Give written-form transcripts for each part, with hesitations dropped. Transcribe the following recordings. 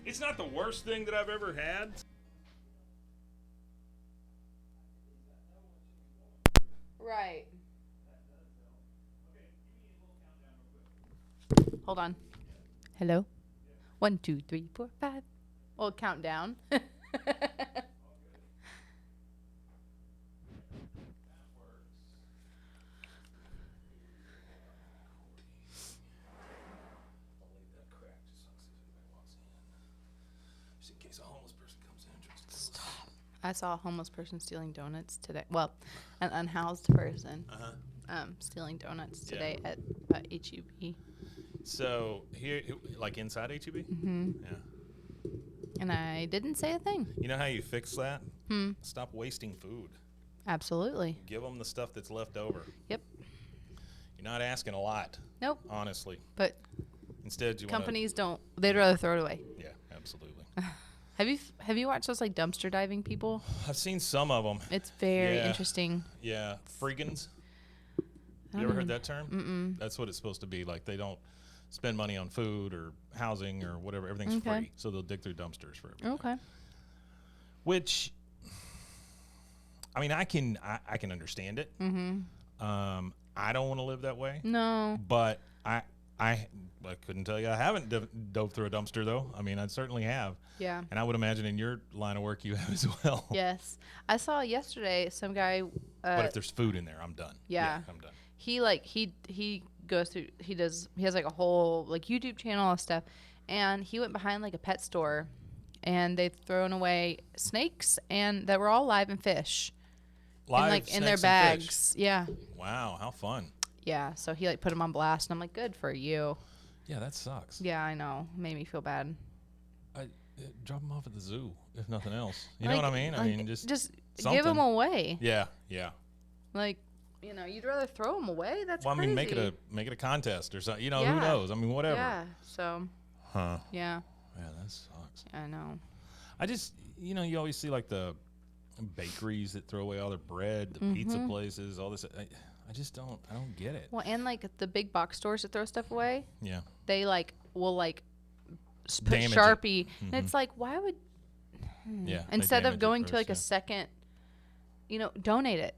It's not the worst thing that I've ever had. Right. Hold on. Hello? 1, 2, 3, 4, 5. Well, count down. Just in case a homeless person comes in and tries to Stop. I saw a homeless person stealing donuts today. Well, an unhoused person stealing donuts today at HEB. So here, like inside HEB? Mm-hmm. Yeah. And I didn't say a thing. You know how you fix that? Stop wasting food. Absolutely. Give them the stuff that's left over. Yep. You're not asking a lot. Nope. Honestly. But instead, you companies don't. They'd rather throw it away. Yeah, absolutely. Have you watched those like dumpster diving people? I've seen some of them. It's very interesting. Yeah, freegans. You ever heard that term? Mm-mm. That's what it's supposed to be. Like they don't spend money on food or housing or whatever. Everything's free, so they'll dig through dumpsters for everything. Okay. Which, I mean, I can understand it. Mm-hmm. I don't want to live that way. No. But I couldn't tell you I haven't dove through a dumpster though. I mean, I certainly have. Yeah. And I would imagine in your line of work you have as well. Yes. I saw yesterday some guy. But if there's food in there, I'm done. Yeah. I'm done. He goes through. He has like a whole like YouTube channel and stuff, and he went behind like a pet store, and they've thrown away snakes and that were all live and fish. Live in their snakes and bags. fish. Yeah. Wow, how fun. Yeah, so he like put them on blast, and I'm like, good for you. Yeah, that sucks. Yeah, I know. Made me feel bad. Drop them off at the zoo, if nothing else. You know what I mean? I mean, just something. give them away. Yeah. Like, you'd rather throw them away. That's well, crazy. I mean, make it a contest or something. Who Yeah. knows? I mean, whatever. Yeah. So. Huh. Yeah. Yeah, that sucks. I know. I just, you always see like the bakeries that throw away all their bread, the pizza places, all this. I just don't. I don't get it. Well, and like the big box stores that throw stuff away. Yeah. They will put Damage Sharpie, it. and it's like, why would? Yeah. Instead of going to like a second, donate it.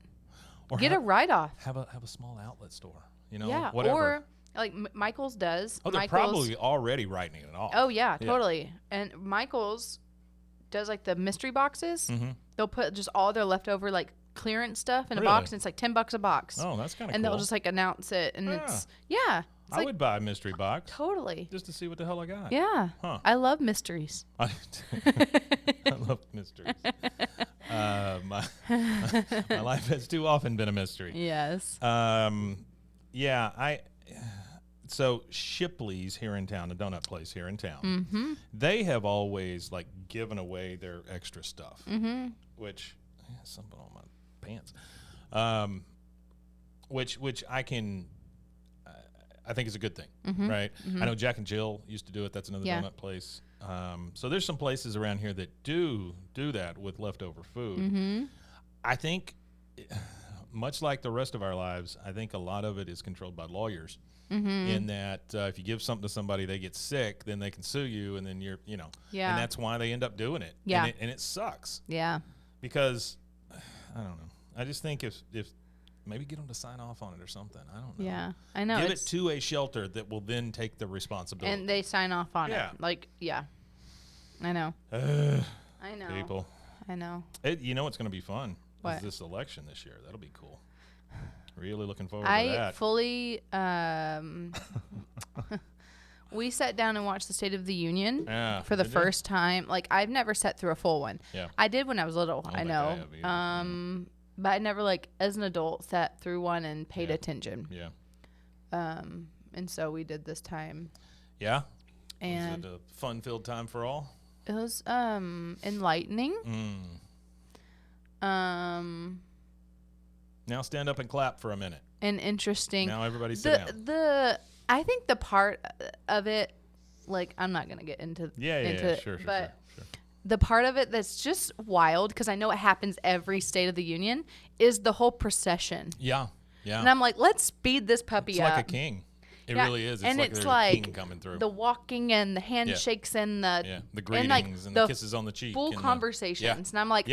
Or get a write-off. Have a small outlet store. Yeah. Whatever. Or like Michael's does. Oh, they're probably already writing it off. Oh yeah, totally. And Michael's does like the mystery boxes. Mm-hmm. They'll put just all their leftover like clearance stuff in a box, and it's like $10 a box. Oh, that's kind of cool. And they'll just like announce it, and it's I would buy a mystery box. Totally. Just to see what the hell I got. Yeah. Huh. I love mysteries. I love mysteries. My life has too often been a mystery. Yes. So Shipley's here in town, a donut place here in town, they have always like given away their extra stuff, which something on my pants, which I think is a good thing, right? I know Jack and Jill used to do it. That's another donut place. So there's some places around here that do that with leftover food. I think, much like the rest of our lives, I think a lot of it is controlled by lawyers. In that if you give something to somebody, they get sick, then they can sue you, and then you're, and that's why they end up doing it. Yeah. And it sucks. Yeah. Because, I don't know. I just think if maybe get them to sign off on it or something. I don't know. Yeah, I know. Give it to a shelter that will then take the responsibility. And they sign off on it. Like, yeah. I know. I know. People. I know. You know what's going to be fun? What? Is this election this year. That'll be cool. Really looking forward to that. I fully we sat down and watched the State of the Union for the first time. Like, I've never sat through a full one. Yeah. I did when I was little, I know. But I never, like, as an adult, sat through one and paid attention. Yeah. And so we did this time. Yeah? And was it a fun-filled time for all? it was enlightening. Now stand up and clap for a minute. And interesting. Now everybody sit down. I think the part of it, like, I'm not gonna get into Sure. the part of it that's just wild, because I know it happens every State of the Union, is the whole procession. Yeah. And I'm like, let's speed this puppy it's up. like a king. It really is. And it's like a king coming through. The walking and the handshakes and the the greetings and the kisses on the cheek. Full conversations. And I'm like,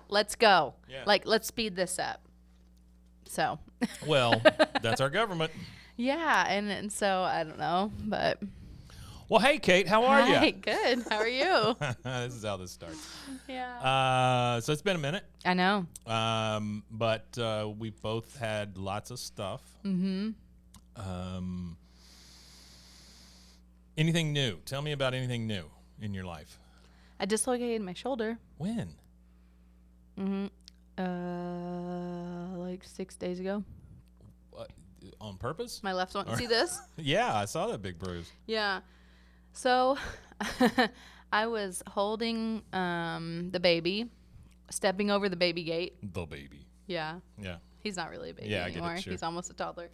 let's go. Yeah. Like, let's speed this up. So. Well, that's our government. Yeah. And so, I don't know, but. Well, hey, Kate, how are you? Hey, good. How are you? This is how this starts. Yeah. So it's been a minute. I know. But we've both had lots of stuff. Mm-hmm. Anything new? Tell me about anything new in your life. I dislocated my shoulder. When? Like 6 days ago. On purpose? My left one. See this? Yeah, I saw that big bruise. Yeah. So I was holding the baby, stepping over the baby gate. The baby. Yeah. Yeah. He's not really a baby anymore. I get it, sure. He's almost a toddler.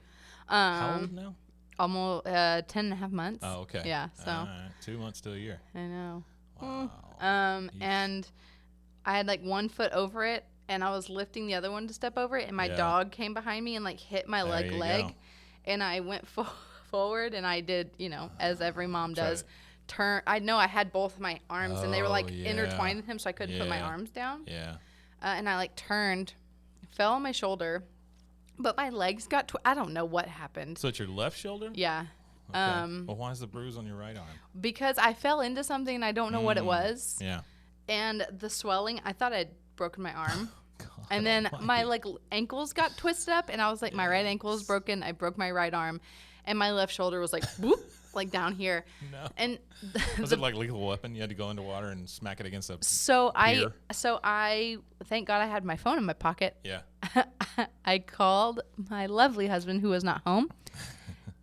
How old now? Almost 10 and a half months. Oh, okay. Yeah. So. All right. 2 months to a year. I know. Wow. And I had like 1 foot over it, and I was lifting the other one to step over it, and my dog came behind me and like hit my leg, go. and I went forward, and I did, as every mom does, turn. I know I had both my arms, and they were like intertwined with him, so I couldn't put my arms down. Yeah. And I like turned, fell on my shoulder, but my legs got. I don't know what happened. So it's your left shoulder? Yeah. Okay. Well, why is the bruise on your right arm? Because I fell into something and I don't know what it was. Yeah. And the swelling, I thought I'd broken my arm. God, and then my like ankles got twisted up, and I was like, my right ankle is broken. I broke my right arm, and my left shoulder was like, whoop, like down here. No. And was it like Lethal Weapon? You had to go into water and smack it against a pier? So I thank God I had my phone in my pocket. Yeah. I called my lovely husband, who was not home,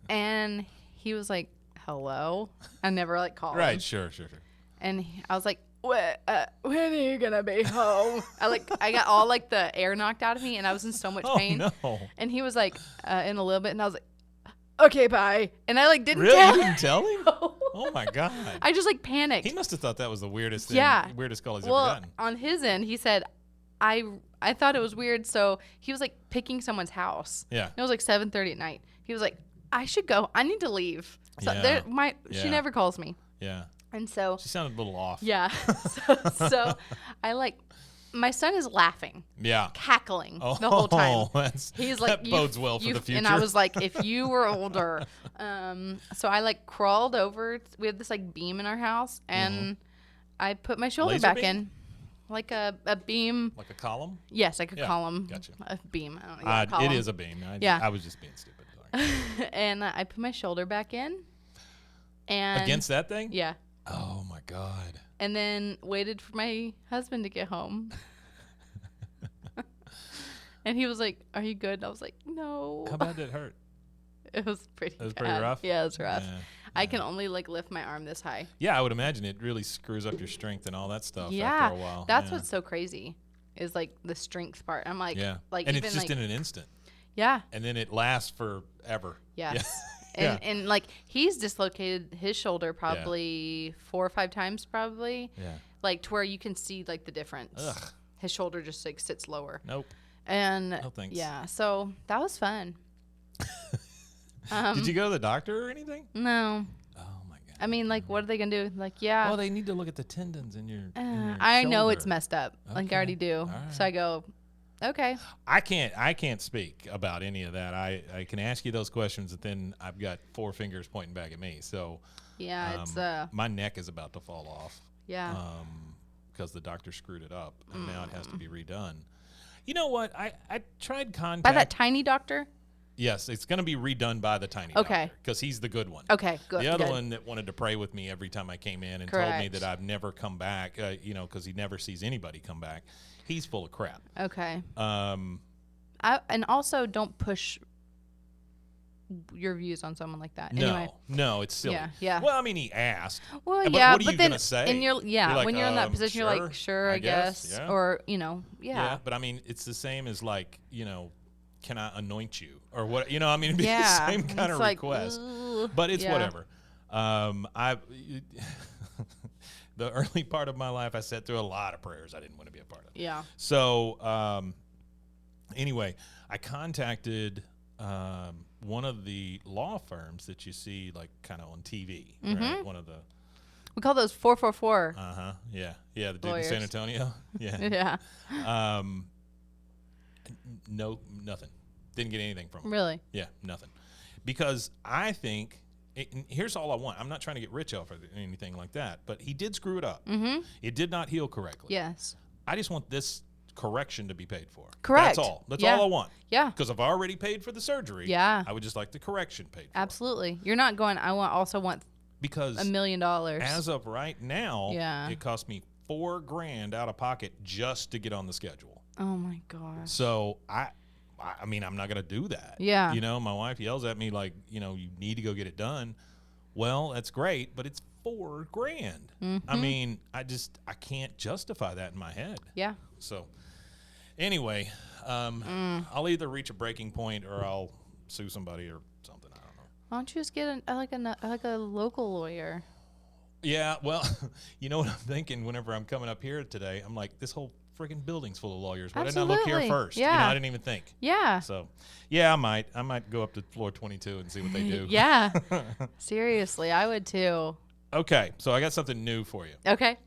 and he was like, hello. I never like called him. Right. Sure. And I was like, when are you gonna be home? I got all like the air knocked out of me, and I was in so much pain. Oh, no. And he was like, in a little bit, and I was like, okay, bye. And I like didn't really? tell You didn't tell him? No. Oh my God. I just like panicked. He must have thought that was the weirdest thing. Yeah. Weirdest call he's well, ever gotten. on his end, he said, I thought it was weird, so he was like picking someone's house. Yeah. It was like 7:30 at night. He was like, I should go. I need to leave. So she never calls me. Yeah. And so she sounded a little off. Yeah. So I like, my son is laughing. Yeah. Cackling the whole time. He's like, that bodes well for the future. And I was like, if you were older. So I like crawled over. We have this like beam in our house, and I put my shoulder back in. Like a beam. Like a column? Yes, like a column. Gotcha. A beam. I don't know. A column. It is a beam. I was just being stupid. And I put my shoulder back in. And against that thing? Yeah. Oh my God. And then waited for my husband to get home. And he was like, are you good? And I was like, no. How bad did it hurt? It was pretty pretty bad. rough? Yeah, it was rough. Yeah. I can only like lift my arm this high. Yeah, I would imagine it really screws up your strength and all that stuff after a while. That's what's so crazy is like the strength part. I'm like, and even it's just in an instant. Yeah. And then it lasts forever. Yes. Yeah. And like he's dislocated his shoulder probably 4 or 5 times probably. Yeah. Like to where you can see like the difference. Ugh. His shoulder just like sits lower. Nope. And no thanks. Yeah, so that was fun. Did you go to the doctor or anything? No. Oh my God. I mean, like, what are they gonna do? Like, yeah. Well, they need to look at the tendons in your. I shoulder. know it's messed up. Okay. Like I already do. Right. So I go, okay. I can't speak about any of that. I can ask you those questions, and then I've got 4 fingers pointing back at me. So yeah, it's my neck is about to fall off. Yeah. Because the doctor screwed it up, and now it has to be redone. You know what? I tried contact by that tiny doctor. Yes, it's going to be redone by the tiny doctor because he's the good one. Okay, good. The other one that wanted to pray with me every time I came in and told me that I've never come back, because he never sees anybody come back. He's full of crap. Okay. And also don't push your views on someone like that. Anyway. No, it's silly. Yeah. Well, I mean, he asked. Well, but yeah, what are you but then gonna say? when you're like, when you're in that position, sure, you're like, sure, I guess. Yeah. Or Yeah, but I mean, it's the same as like, can I anoint you or what? I mean, it'd be the same kind of request. But it's whatever. The early part of my life, I sat through a lot of prayers I didn't want to be a part of. Yeah. So anyway, I contacted one of the law firms that you see like kind of on TV, right? One of the we call those 444. Yeah, the dude Lawyers. in San Antonio. Yeah. No, nothing. Didn't get anything from him. Really? Yeah, nothing. Because I think, and here's all I want. I'm not trying to get rich off of it or anything like that, but he did screw it up. It did not heal correctly. Yes. I just want this correction to be paid for. Correct. That's all. That's all I want. Yeah. Because I've already paid for the surgery. Yeah. I would just like the correction paid for. Absolutely. You're not going, also want because $1 million. As of right now, Yeah. it cost me $4,000 out of pocket just to get on the schedule. Oh my gosh. So I mean, I'm not going to do that. Yeah. You know, my wife yells at me like, you know, you need to go get it done. Well, that's great, but it's $4,000. I mean, I can't justify that in my head. Yeah. So anyway, I'll either reach a breaking point or I'll sue somebody or something. I don't know. Why don't you just get a local lawyer? Yeah, well, you know what I'm thinking whenever I'm coming up here today? I'm like, this whole freaking building's full of lawyers. Why didn't I look here first? Yeah. You know, I didn't even think. Yeah. So, yeah, I might go up to floor 22 and see what they do. Yeah. Seriously, I would too. Okay, so I got something new for you. Okay.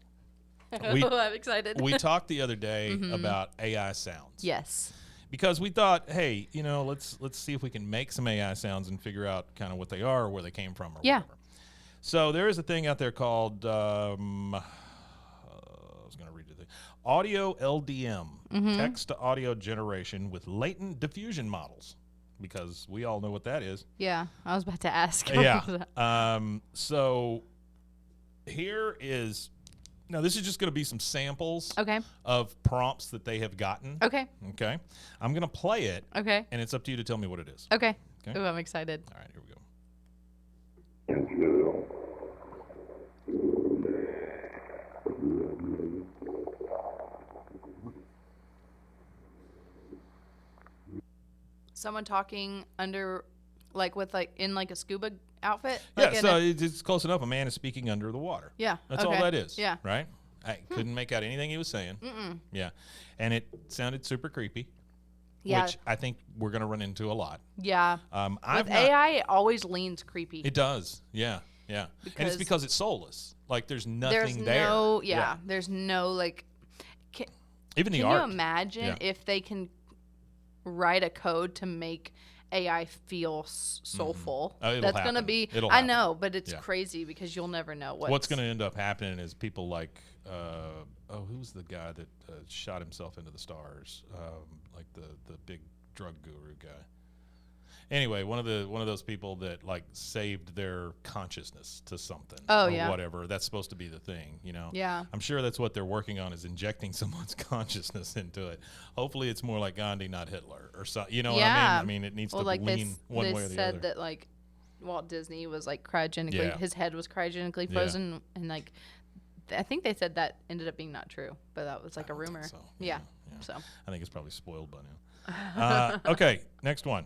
I'm excited. We talked the other day about AI sounds. Yes. Because we thought, hey, you know, let's see if we can make some AI sounds and figure out kind of what they are or where they came from or whatever. So there is a thing out there called I was going to read the thing. Audio LDM, text to audio generation with latent diffusion models, because we all know what that is. Yeah, I was about to ask. Yeah. So here is, now this is just going to be some samples of prompts that they have gotten. Okay. Okay. I'm going to play it. Okay. And it's up to you to tell me what it is. Okay. Okay. Ooh, I'm excited. All right, here we go. Someone talking under, in a scuba outfit? Yeah, so it's close enough. A man is speaking under the water. Yeah. That's all that is. Yeah. Right? I couldn't make out anything he was saying. Yeah. And it sounded super creepy. Yeah. Which I think we're going to run into a lot. Yeah. With AI, it always leans creepy. It does. Yeah. Yeah. And it's because it's soulless. Like there's nothing there. There's no even the art. Can you imagine if they can write a code to make AI feel soulful? That's going to be, I know, but it's crazy because you'll never know what's going to end up happening is people like, who's the guy that shot himself into the stars? Like the big drug guru guy. Anyway, one of those people that like saved their consciousness to something or whatever. That's supposed to be the thing, you know. Yeah. I'm sure that's what they're working on, is injecting someone's consciousness into it. Hopefully it's more like Gandhi, not Hitler or something. You know what I mean? I mean, it needs to lean one way or the other. They said that like Walt Disney was like cryogenically, his head was cryogenically frozen, and like I think they said that ended up being not true, but that was like a rumor. So. Yeah. So I think it's probably spoiled by now. Okay, next one.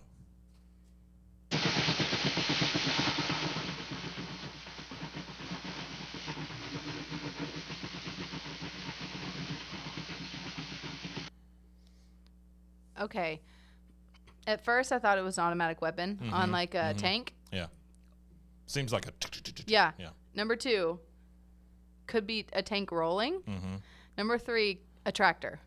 Okay. At first, I thought it was an automatic weapon on like a tank. Yeah. Seems like a. Yeah. Number 2, could be a tank rolling. Number 3, a tractor.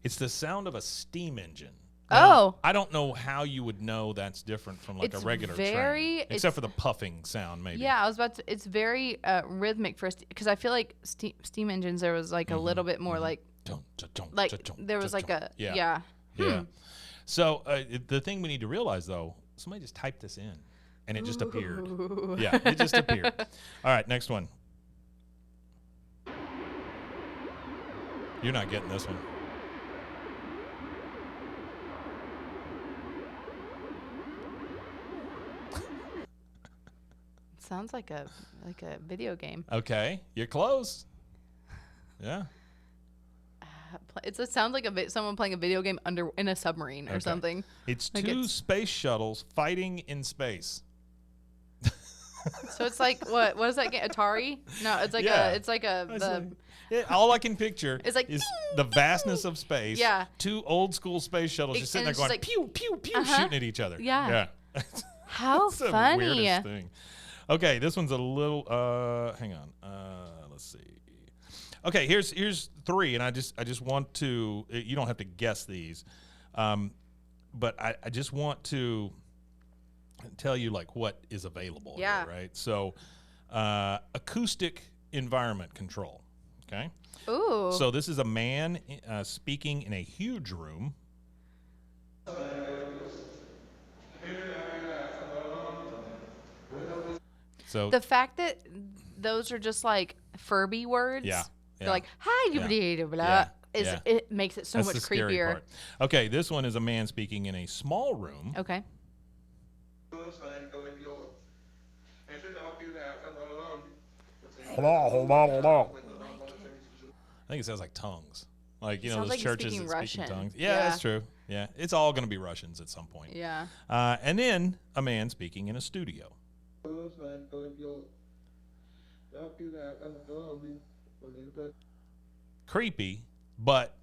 It's the sound of a steam engine. Now, I don't know how you would know that's different from like a regular train, except for the puffing sound, maybe. Yeah, I was about to. It's very rhythmic because I feel like steam engines, there was like a little bit more like there was like a yeah. So the thing we need to realize though, somebody just typed this in, and it just appeared. Yeah, it just appeared. All right, next one. You're not getting this one. Sounds like a video game. Okay, you're close. Yeah. It sounds like someone playing a video game in a submarine or something. It's two space shuttles fighting in space. So it's like what is that game? Atari? No, it's like all I can picture it's like is the vastness of space. Yeah. 2 old school space shuttles just sitting there going like, pew pew pew, shooting at each other. Yeah. How That's funny. the weirdest thing. Okay, this one's a little. Hang on. Let's see. Okay, here's 3, and I just want to. You don't have to guess these, but I just want to tell you like what is available. Yeah. Here, right. So, acoustic environment control. Okay. Ooh. So this is a man speaking in a huge room. So the fact that those are just like Furby words. Yeah. They're like hi blah blah. It makes it so That's much the scary creepier. part. Okay, this one is a man speaking in a small room. Okay. I think it sounds like tongues. Like, you know, Sounds those like he's churches speaking that speak in Russian. tongues. Yeah, Yeah. that's true. Yeah, it's all going to be Russians at some point. Yeah. And then a man speaking in a studio. Creepy, but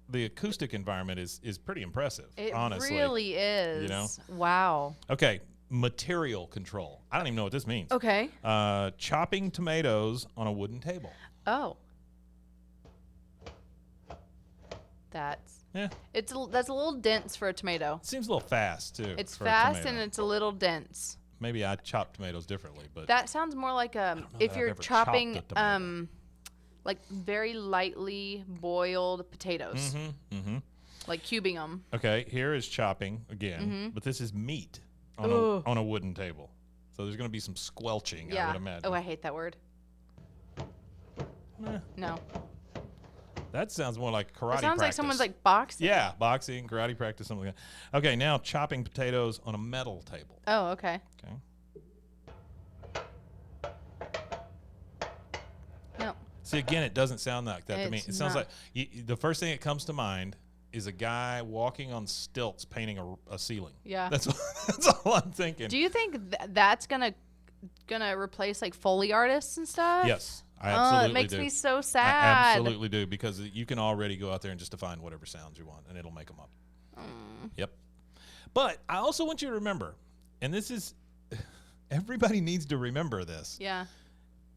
the acoustic environment is pretty impressive, It honestly. really is. You know? Wow. Okay, material control. I don't even know what this means. Okay. Chopping tomatoes on a wooden table. Oh. That's Yeah. that's a little dense for a tomato. It seems a little fast, too. It's for a fast tomato. and it's a little dense. Maybe I chop tomatoes differently, but That sounds more like know if that you're I've ever chopped chopping a tomato. like very lightly boiled potatoes, like cubing them. Okay, here is chopping again, but this is meat on Ooh. on a wooden table. So there's going to be some squelching, I Yeah. would imagine. Oh, I hate that word. No. That sounds more like karate It sounds like practice. someone's like boxing. Yeah, boxing, karate practice, something like that. Okay, now chopping potatoes on a metal table. Oh, okay. Okay. No. See, again, it doesn't sound like that to me. It's It sounds not. like the first thing that comes to mind is a guy walking on stilts painting a ceiling. Yeah. That's all I'm thinking. Do you think that's gonna replace like Foley artists and stuff? Yes, I absolutely it makes do. me so I sad. absolutely do, because you can already go out there and just define whatever sounds you want, and it'll make them up. Yep. But I also want you to remember, and this is, everybody needs to remember this. Yeah.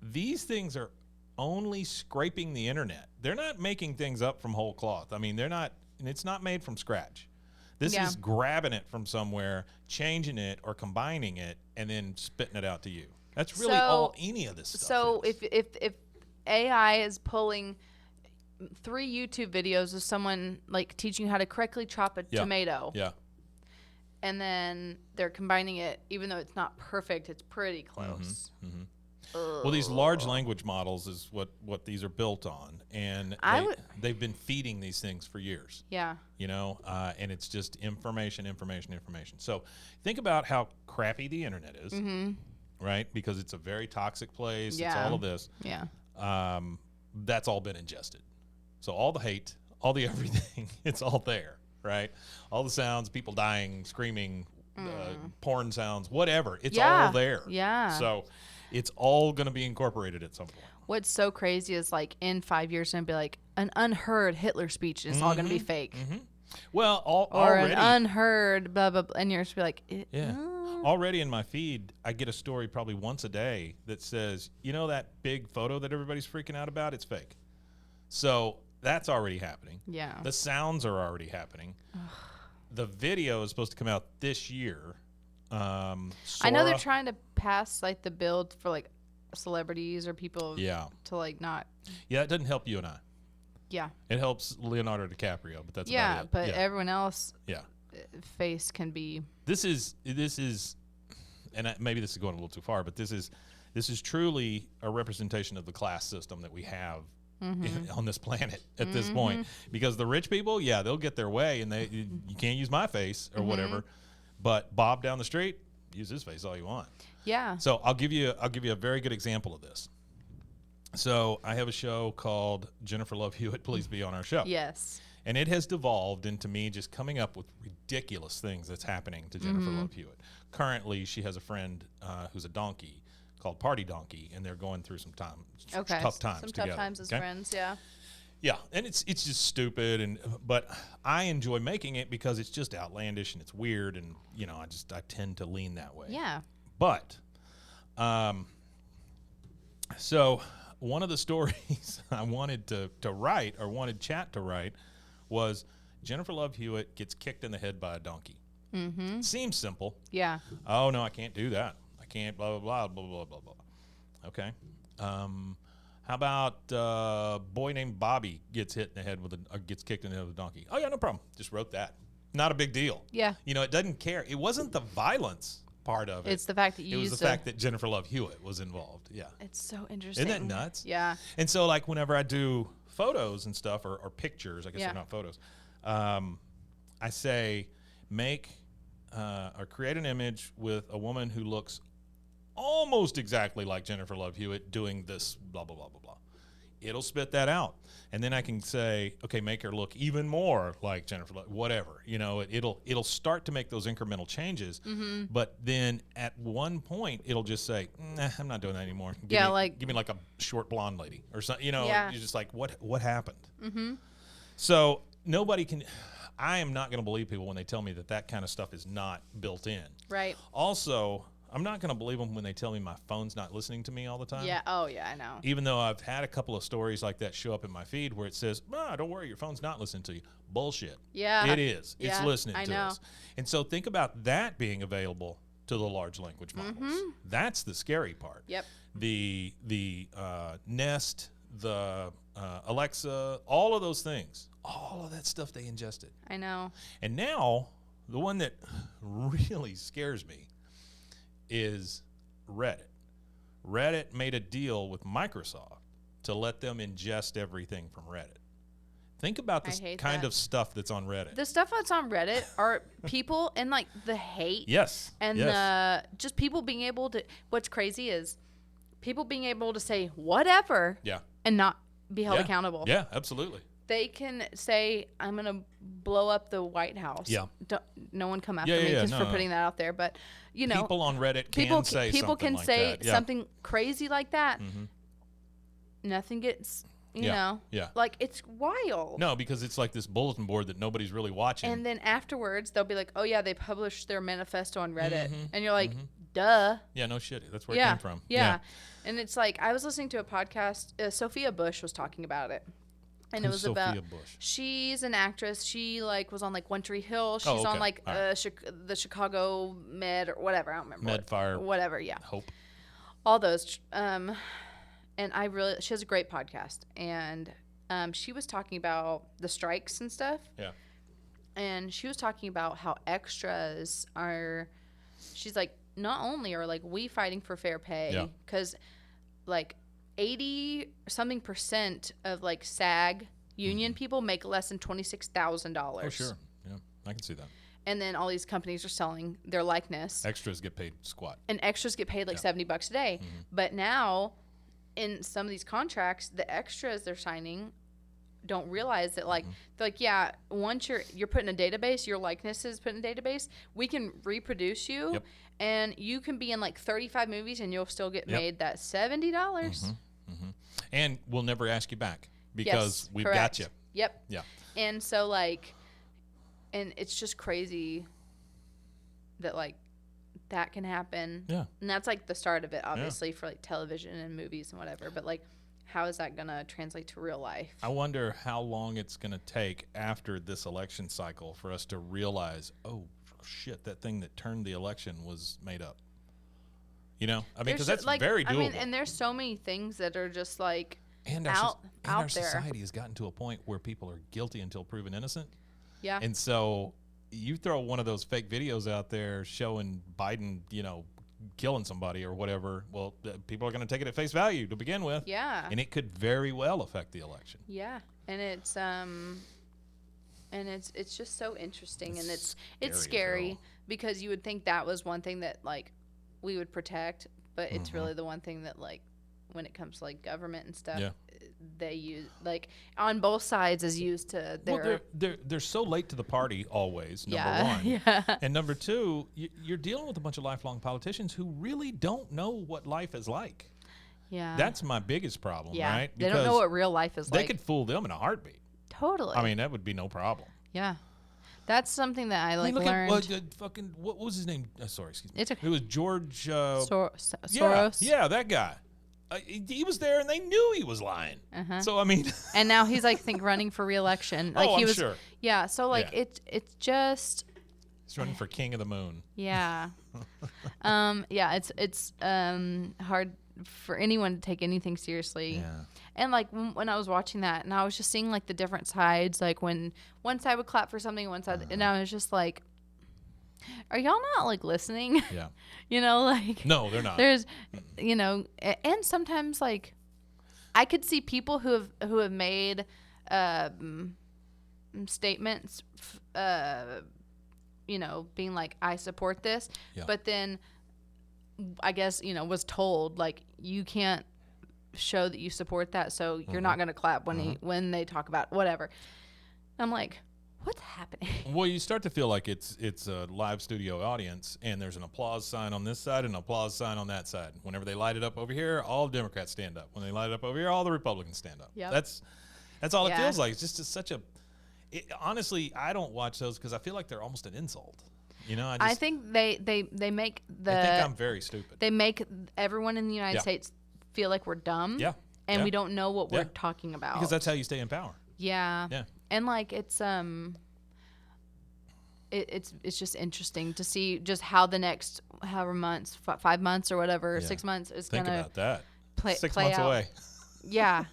These things are only scraping the internet. They're not making things up from whole cloth. I mean, it's not made from scratch. This Yeah. is grabbing it from somewhere, changing it or combining it, and then spitting it out to you. That's really all any of this stuff So is. if AI is pulling 3 YouTube videos of someone like teaching you how to correctly chop a tomato, Yeah. and then they're combining it, even though it's not perfect, it's pretty close. Well, these large language models is what these are built on, and they've been feeding these things for years. Yeah. You know, and it's just information. So think about how crappy the internet is, right? Because it's a very toxic place. Yeah. It's all of this. Yeah. That's all been ingested. So all the hate, all the everything, it's all there, right? All the sounds, people dying, screaming, porn sounds, whatever. It's all there. Yeah. So it's all going to be incorporated at some point. What's so crazy is like in 5 years, it's going to be like an unheard Hitler speech, and it's all going to be fake. Well, Or already. an unheard blah, blah, blah, and you're just be like, Yeah. Already in my feed, I get a story probably once a day that says, you know, that big photo that everybody's freaking out about? It's fake. So that's already happening. Yeah. The sounds are already happening. The video is supposed to come out this year. I know they're trying to pass like the bill for like celebrities or people to like not. Yeah, it doesn't help you and I. Yeah. It helps Leonardo DiCaprio, but that's Yeah, about it. but everyone else Yeah. face can be. This is, and maybe this is going a little too far, but this is truly a representation of the class system that we have on this planet at this point. Because the rich people, yeah, they'll get their way, and you can't use my face or whatever. But Bob down the street, use his face all you want. Yeah. So I'll give you a very good example of this. So I have a show called Jennifer Love Hewitt, Please Be on Our Show. Yes. And it has devolved into me just coming up with ridiculous things that's happening to Jennifer Love Hewitt. Currently, she has a friend who's a donkey called Party Donkey, and they're going through some tough times some together. tough times as friends, yeah. Yeah, and it's just stupid, but I enjoy making it because it's just outlandish and it's weird, and I tend to lean that way. Yeah. But, so one of the stories I wanted to write, or wanted Chat to write, was Jennifer Love Hewitt gets kicked in the head by a donkey. Mm-hmm. Seems simple. Yeah. Oh no, I can't do that. I can't. Blah blah blah blah blah blah blah. Okay. How about boy named Bobby gets hit in the head gets kicked in the head with a donkey? Oh yeah, no problem. Just wrote that. Not a big deal. Yeah. It doesn't care. It wasn't the violence part of it. It's the fact that it was the fact that Jennifer Love Hewitt was involved. Yeah. It's so interesting. Isn't that nuts? Yeah. And so like whenever I do photos and stuff or pictures, I guess they're not photos. I say make or create an image with a woman who looks almost exactly like Jennifer Love Hewitt doing this blah, blah, blah, blah, blah. It'll spit that out. And then I can say, okay, make her look even more like Jennifer Love, whatever. It'll start to make those incremental changes. Mm-hmm. But then at one point, it'll just say, nah, I'm not doing that anymore. Give me like a short blonde lady or something. You're just like, what happened? Mm-hmm. So I am not going to believe people when they tell me that kind of stuff is not built in. Right. Also, I'm not going to believe them when they tell me my phone's not listening to me all the time. Yeah. Oh, yeah, I know. Even though I've had a couple of stories like that show up in my feed where it says, don't worry, your phone's not listening to you. Bullshit. Yeah. It is. Yeah, it's listening I to know. us. And so think about that being available to the large language models. Mm-hmm. That's the scary part. Yep. The Nest, the Alexa, all of those things. All of that stuff they ingested. I know. And now, the one that really scares me is Reddit. Reddit made a deal with Microsoft to let them ingest everything from Reddit. Think about this kind of stuff that's on Reddit. The stuff that's on Reddit are people and like the hate. Yes. And just people being able to, what's crazy is people being able to say whatever and not be held accountable. Yeah, absolutely. They can say, I'm going to blow up the White House. Yeah. No one come after me for putting that out there. But, people on Reddit can say something crazy like that. Mm-hmm. Nothing gets, you know. Yeah. Like, it's wild. No, because it's like this bulletin board that nobody's really watching. And then afterwards, they'll be like, oh, yeah, they published their manifesto on Reddit. Mm-hmm. And you're like, duh. Yeah, no shit. That's where it came from. Yeah. And it's like, I was listening to a podcast. Sophia Bush was talking about it. And it was Sophia Bush? She's an actress. She was on One Tree Hill. She's on the Chicago Med or whatever. I don't remember. Medfire. Whatever. Yeah. Hope. All those. And she has a great podcast. And she was talking about the strikes and stuff. Yeah. And she was talking about how extras are. She's like, not only are we fighting for fair pay, because 80% of SAG union people make less than $26,000. Oh, sure. Yeah, I can see that. And then all these companies are selling their likeness. Extras get paid squat. And extras get paid $70 a day. Mm-hmm. But now, in some of these contracts, the extras they're signing don't realize that they're like, once you're put in a database, your likeness is put in a database, we can reproduce you. Yep. And you can be in 35 movies and you'll still get made that $70. Mm-hmm. Mm-hmm. And we'll never ask you back because we've got you. Yep. Yeah. And so and it's just crazy that that can happen. Yeah. And that's the start of it, obviously, for television and movies and whatever. But how is that going to translate to real life? I wonder how long it's going to take after this election cycle for us to realize, oh, shit, that thing that turned the election was made up. Because that's very doable. And there's so many things that are just and out our there. Society has gotten to a point where people are guilty until proven innocent. Yeah. And so you throw one of those fake videos out there showing Biden, killing somebody or whatever, well, people are going to take it at face value to begin with. Yeah. And it could very well affect the election. Yeah. And it's just so interesting, and it's scary because you would think that was one thing that we would protect, but it's really the one thing that when it comes to like government and stuff. Yeah. They use like on both sides is used to their. Well, they're so late to the party always. Number Yeah, one, yeah. and number two, you're dealing with a bunch of lifelong politicians who really don't know what life is like. Yeah. That's my biggest problem, Yeah. right? They don't know what real life is they like. could fool them in a heartbeat. Totally. I mean, that would be no problem. Yeah. That's something that I like look learned. at what was his name? Sorry, excuse me. It's okay. It was George Soros. Yeah, that guy. He was there, and they knew he was lying. So I mean, and now he's like running for re-election. Like I'm he was, sure. Yeah. So like it's just. He's running for king of the moon. Yeah. Yeah. It's hard for anyone to take anything seriously. Yeah. And like when I was watching that, and I was just seeing like the different sides, like when one side would clap for something, one side, and I was just like, are y'all not like listening? Yeah. You know, like no, they're not. There's, you know, and sometimes like I could see people who have made statements, you know, being like, I support this, but then I guess, you know, was told like you can't show that you support that, so you're not going to clap when they talk about whatever. I'm like, what's happening? Well, you start to feel like it's a live studio audience, and there's an applause sign on this side and an applause sign on that side. Whenever they light it up over here, all the Democrats stand up. When they light it up over here, all the Republicans stand up. Yep. That's all it feels like. It's just such a. Honestly, I don't watch those because I feel like they're almost an insult. You know, I think they make the. I think I'm very stupid. They make everyone in the United States feel like we're dumb. Yeah. And we don't know what we're talking about. Because that's how you stay in power. Yeah. Yeah. And like it's just interesting to see just how the next however months, 5 months or whatever, 6 months is Think gonna about that. play 6 play months out. away. Yeah.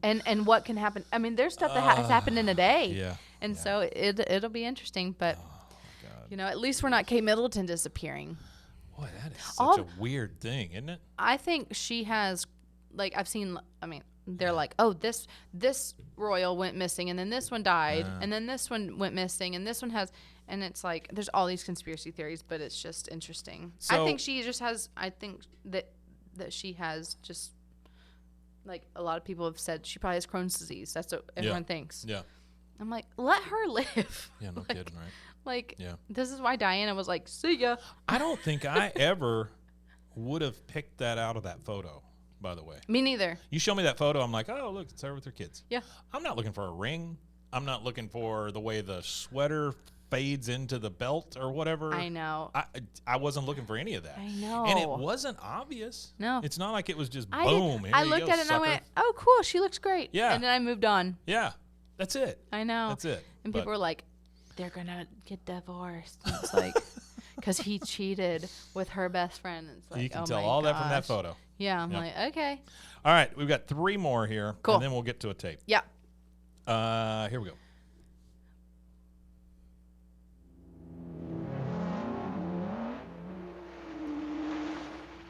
And what can happen? I mean, there's stuff that has happened in a day. Yeah. And so it'll be interesting, but you know, at least we're not Kate Middleton disappearing. Boy, that is such a weird thing, isn't it? I think she has, like, I've seen. I mean, they're like, oh, this royal went missing, and then this one died, and then this one went missing, and this one has, and it's like there's all these conspiracy theories, but it's just interesting. So, I think she just has. I think that she has just, like a lot of people have said, she probably has Crohn's disease. That's what everyone thinks. Yeah. I'm like, let her live. Yeah, no kidding, right? Like, this is why Diana was like, see ya. I don't think I ever would have picked that out of that photo, by the way. Me neither. You show me that photo, I'm like, oh, look, it's her with her kids. Yeah. I'm not looking for a ring. I'm not looking for the way the sweater fades into the belt or whatever. I know. I wasn't looking for any of that. I know. And it wasn't obvious. No. It's not like it was just I boom. I looked at it and I went, oh, cool. She looks great. Yeah. And then I moved on. Yeah. That's it. I know. That's it. And people were like, they're going to get divorced. And it's like, because he cheated with her best friend. And it's like, you can oh tell my all gosh. that from that photo. Yeah. I'm like, okay. All right. We've got 3 more here. Cool. And then we'll get to a tape. Yeah. Here we go.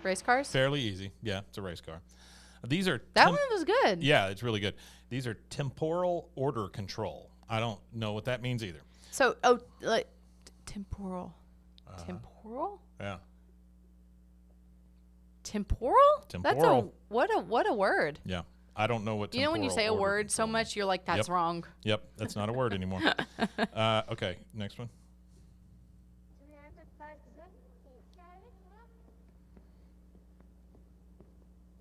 Race cars? Fairly easy. Yeah, it's a race car. These are That one was good. Yeah, it's really good. These are temporal order control. I don't know what that means either. So, like temporal. Temporal? Yeah. Temporal? Temporal. That's what a word. Yeah. I don't know what You know when you say a order word so control much, you're like, that's wrong. Yep, that's not a word anymore. Okay, next one.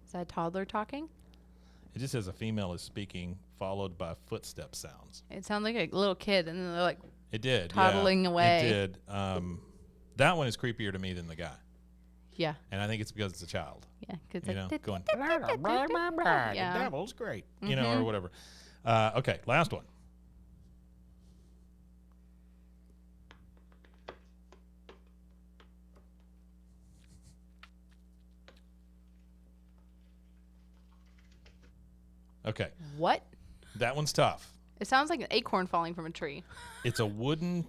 Is that a toddler talking? It just says a female is speaking, followed by footstep sounds. It sounds like a little kid, and then they're like, It did. toddling away. It did. That one is creepier to me than the guy. yeah, And I think it's because it's a child. yeah, because You know, going, Yeah. the devil's great, you know, or whatever. Okay, last one. Okay, What? that one's tough. It sounds like an acorn falling from a tree. It's a wooden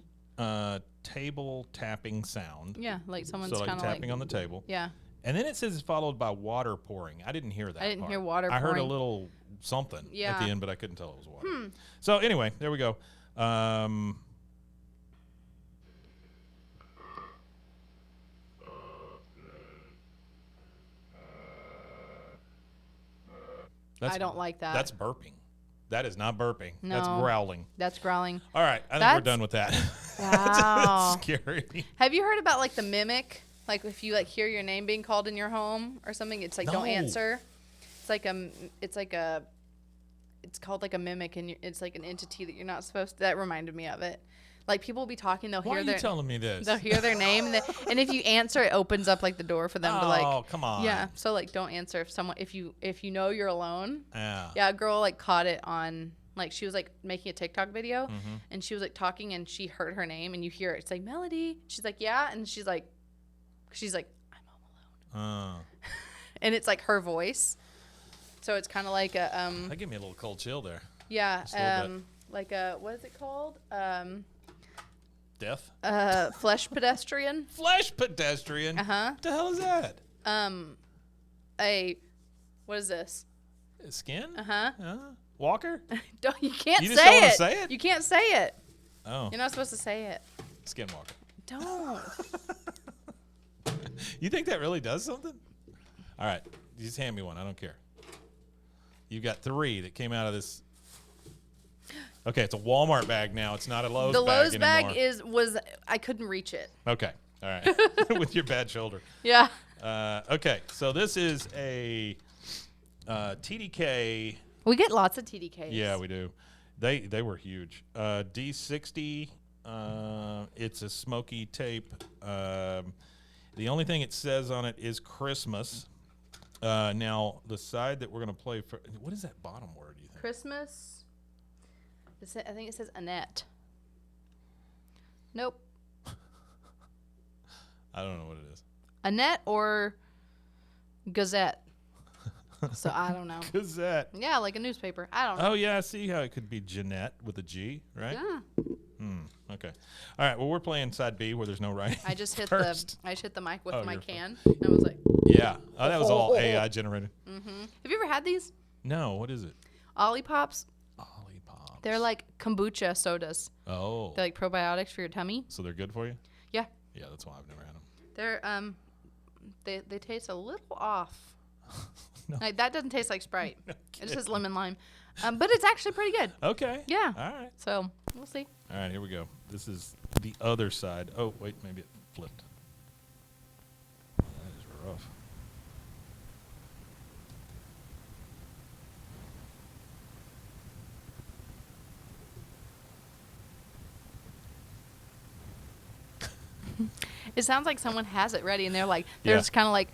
table tapping sound. Yeah, like someone's So like kind of tapping like on the table. yeah. And then it says it's followed by water pouring. I didn't hear that. I didn't part. hear water I heard a pouring. little something at Yeah. the end, but I couldn't tell it was water. So anyway, there we go. I don't like that. That's burping. That is not burping. No. That's growling. That's growling. All right. I think we're done with that. Wow. That's scary. Have you heard about like the mimic? Like if you like hear your name being called in your home or something, it's like don't answer. It's called like a mimic, and it's like an entity that you're not supposed to. That reminded me of it. Like people will be talking, Why are you telling me this? They'll hear their name, and if you answer, it opens up like the door for them to like. Oh, come on. Yeah, so like don't answer if you know you're alone. Yeah. Yeah, a girl like caught it on like she was like making a TikTok video, and she was like talking, and she heard her name, and you hear it. It's like Melody. She's like yeah, and she's like I'm home alone. And it's like her voice. So it's kind of like a That gave me a little cold chill there. Yeah, like a what is it called? Death? Flesh pedestrian. Flesh pedestrian? Uh-huh. What the hell is that? What is this? Skin? Uh-huh. Walker? You can't you say just don't it. want to say it? You can't say it. Oh. You're not supposed to say it. Skinwalker. Don't. You think that really does something? All right. Just hand me one. I don't care. You've got 3 that came out of this. Okay, it's a Walmart bag now. It's not a Lowe's bag The Lowe's anymore. bag was I couldn't reach it. Okay. All right. With your bad shoulder. Yeah. Okay, so this is a TDK. We get lots of TDKs. Yeah, we do. They were huge. D60. It's a smoky tape. The only thing it says on it is Christmas. Now the side that we're gonna play for. What is that bottom word? You think? Christmas. I think it says Annette. Nope. I don't know what it is. Annette or Gazette. So I don't know. Gazette. Yeah, like a newspaper. I don't know. Oh yeah, I see how it could be Jeanette with a G, right? Yeah. Okay. All right. Well, we're playing side B where there's no writing. I just hit first. the mic with my you're can, and I was like. Yeah. Oh, that was all AI generated. Have you ever had these? No. What is it? Ollipops. Ollipops. They're like kombucha sodas. Oh. They're like probiotics for your tummy. So they're good for you? Yeah. Yeah, that's why I've never had them. They're they taste a little off. No. Like that doesn't taste like Sprite. It just says lemon lime, but it's actually pretty good. Okay. Yeah. All right. So we'll see. All right, here we go. This is the other side. Oh, wait, maybe it flipped. That is rough. It sounds like someone has it ready, and they're just kind of like,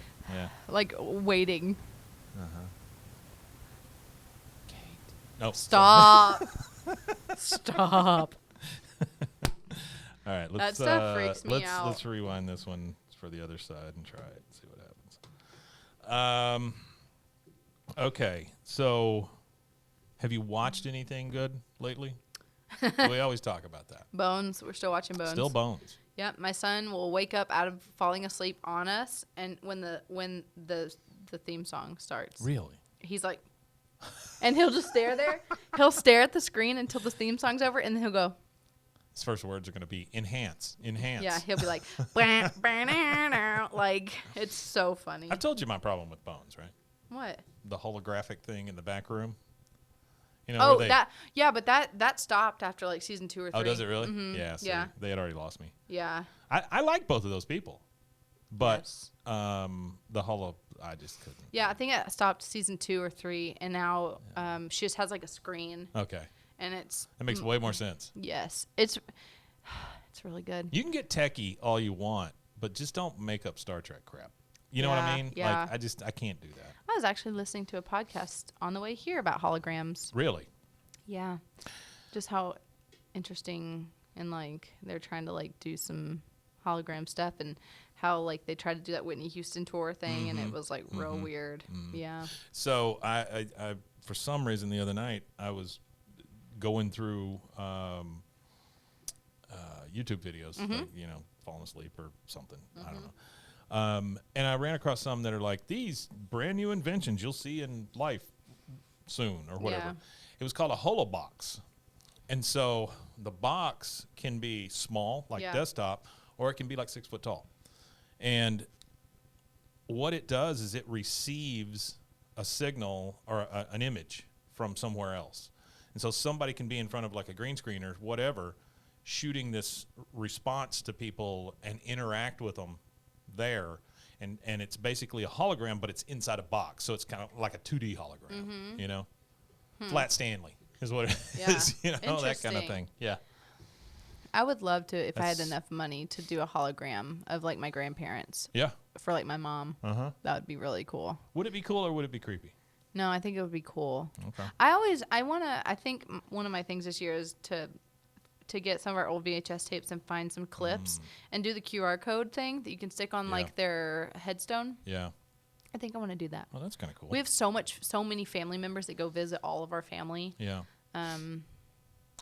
like waiting. Kate. No. Stop. Stop. All right, That stuff freaks me out. Let's rewind this one for the other side and try it and see what happens. Okay, so have you watched anything good lately? We always talk about that. Bones. We're still watching Bones. Still Bones. Yeah, my son will wake up out of falling asleep on us, and when the theme song starts, Really? he's like, and he'll just stare there. He'll stare at the screen until the theme song's over, and then he'll go. His first words are going to be enhance. Yeah, he'll be like, "Bah, bah, nah, nah." Like it's so funny. I've told you my problem with Bones, right? What? The holographic thing in the back room. You know, Oh, but that stopped after like season 2 or 3. Oh, does it really? Mm-hmm. Yeah. So yeah. They had already lost me. Yeah. I like both of those people, but Yes. the holo, I just couldn't. Yeah, I think it stopped season 2 or 3, and now she just has like a screen, Okay. and it's That makes way more sense. yes, it's really good. You can get techie all you want, but just don't make up Star Trek crap. You know what I mean? Yeah. Like I can't do that. I was actually listening to a podcast on the way here about holograms. Really? Yeah, just how interesting, and like they're trying to like do some hologram stuff, and how like they tried to do that Whitney Houston tour thing, and it was like real weird. Yeah. So I for some reason the other night I was going through YouTube videos, like, you know, falling asleep or something. I don't know. And I ran across some that are like these brand new inventions you'll see in life soon or whatever. Yeah. It was called a holobox. And so the box can be small, like desktop, or it can be like 6 foot tall. And what it does is it receives a signal or an image from somewhere else. And so somebody can be in front of like a green screen or whatever, shooting this response to people and interact with them there. And it's basically a hologram, but it's inside a box. So it's kind of like a 2D hologram, you know? Flat Stanley is what it is, you know, that kind of thing. Yeah. I would love to, if I had enough money, to do a hologram of like my grandparents. Yeah. For like my mom. That would be really cool. Would it be cool or would it be creepy? No, I think it would be cool. Okay. I think one of my things this year is to get some of our old VHS tapes and find some clips and do the QR code thing that you can stick on like their headstone. Yeah. I think I want to do that. Oh, that's kind of cool. We have so many family members that go visit all of our family. Yeah. I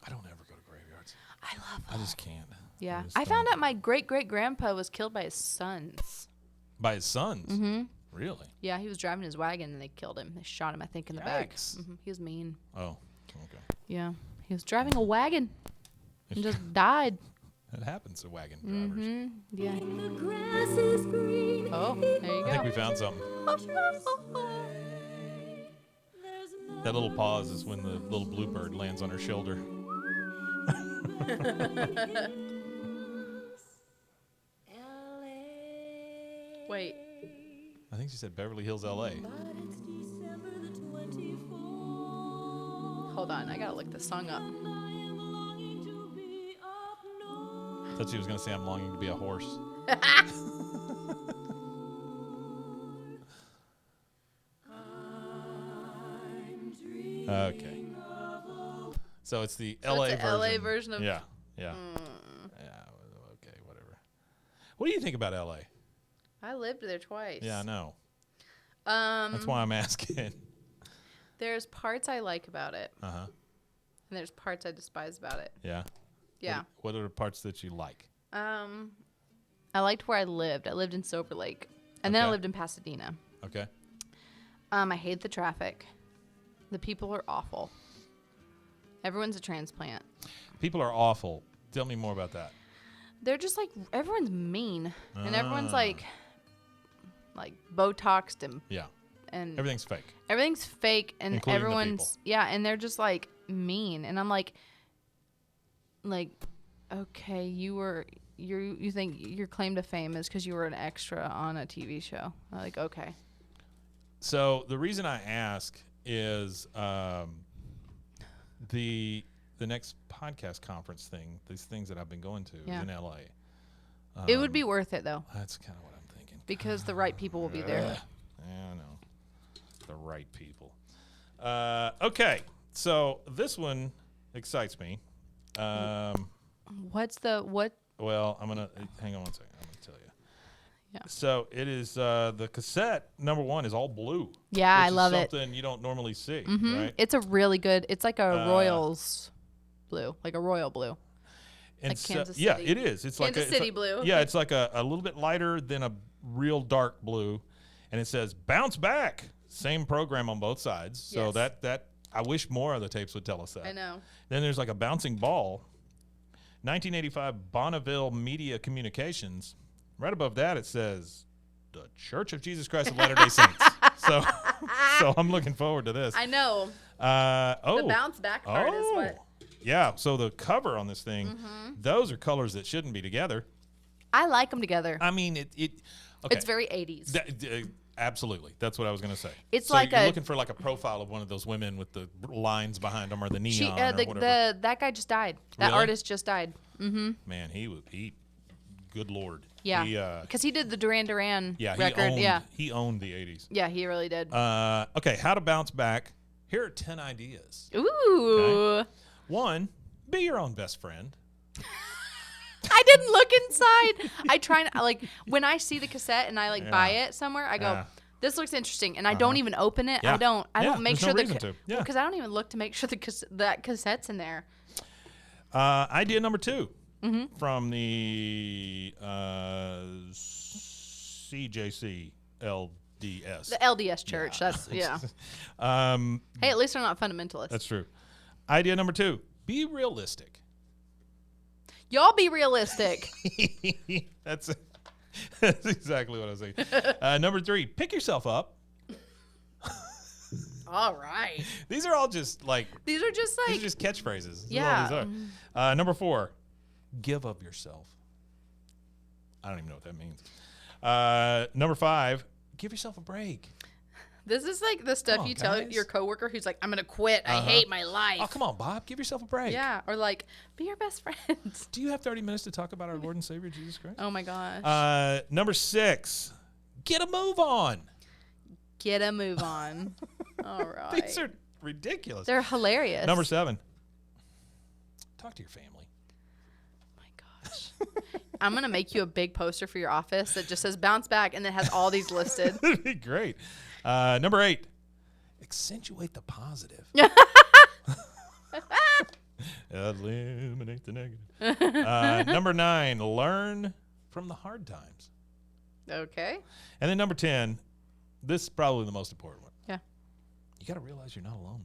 don't ever go to graveyards. I love them. I just can't. Yeah. I found out my great-great-grandpa was killed by his sons. By his sons? Mm-hmm. Really? Yeah, he was driving his wagon and they killed him. They shot him, I think, in the back. He was mean. Oh, okay. Yeah. He was driving a wagon and just died. That happens to wagon drivers. Yeah. Oh, there you go. I think we found something. That little pause is when the little bluebird lands on her shoulder. Wait. I think she said Beverly Hills, L.A. Hold on, I gotta look this song up. I thought she was going to say I'm longing to be a horse. Okay. So it's the LA it's version. LA version of Yeah. Yeah. Yeah. Okay, whatever. What do you think about LA? I lived there twice. Yeah, I know. That's why I'm asking. There's parts I like about it. Uh-huh. And there's parts I despise about it. Yeah. Yeah. What are the parts that you like? I liked where I lived. I lived in Silver Lake. And then I lived in Pasadena. Okay. I hate the traffic. The people are awful. Everyone's a transplant. People are awful. Tell me more about that. They're just like, everyone's mean. And everyone's like Botoxed and Everything's fake. Everything's fake and Including everyone's and they're just like mean. And I'm like okay, you think your claim to fame is because you were an extra on a TV show. I'm like, okay. So the reason I ask is the next podcast conference thing, these things that I've been going to is in LA. It would be worth it though. That's kind of what I'm thinking. Because the right people will be there. Yeah, I know. The right people. Okay, so this one excites me. What? Well, I'm gonna hang on one second. I'm gonna tell you. Yeah. So it is the cassette number one is all blue. Yeah, I love it. Something you don't normally see, right? It's a really good. It's like a Royals blue, like a royal blue. And like Kansas yeah, City. it is. It's like Kansas City blue. Yeah, it's like a little bit lighter than a real dark blue, and it says "Bounce Back." Same program on both sides. So that I wish more of the tapes would tell us that. I know. Then there's like a bouncing ball. 1985 Bonneville Media Communications. Right above that it says the Church of Jesus Christ of Latter-day Saints. So I'm looking forward to this. I know. The bounce back part is what. Yeah, so the cover on this thing, those are colors that shouldn't be together. I like them together. I mean, okay. It's very 80s. Absolutely. That's what I was going to say. It's so like you're looking for like a profile of one of the women with the lines behind them or the neon or whatever. That guy just died. That artist just died. Mm-hmm. Man, he good Lord. Yeah. Because he did the Duran Duran record. He owned the 80s. Yeah, he really did. Okay, how to bounce back. Here are 10 ideas. Ooh. Okay? 1, be your own best friend. I didn't look inside. I try and like when I see the cassette and I buy it somewhere, I go, this looks interesting, and I don't even open it. Yeah. I don't make sure because I don't even look to make sure that cassette's in there. Idea number 2 from the CJC LDS. The LDS church. That's hey, at least they're not fundamentalists. That's true. Idea number 2: be realistic. Y'all be realistic. That's exactly what I was saying. Number 3: pick yourself up. All right. These are all just like these are just catchphrases. This yeah. is all these are. Number 4, give of yourself. I don't even know what that means. Number 5, give yourself a break. This is like the stuff you tell your coworker who's like, I'm going to quit. I hate my life. Oh, come on, Bob. Give yourself a break. Yeah. Or like, be your best friend. Do you have 30 minutes to talk about our Lord and Savior, Jesus Christ? Oh, my gosh. Number 6, get a move on. Get a move on. All right. These are ridiculous. They're hilarious. Number 7, talk to your family. Oh, my gosh. I'm going to make you a big poster for your office that just says bounce back and it has all these listed. That'd be great. Number 8, accentuate the positive. Eliminate the negative. Number 9, learn from the hard times. Okay. And then number 10, this is probably the most important one. Yeah. You got to realize you're not alone.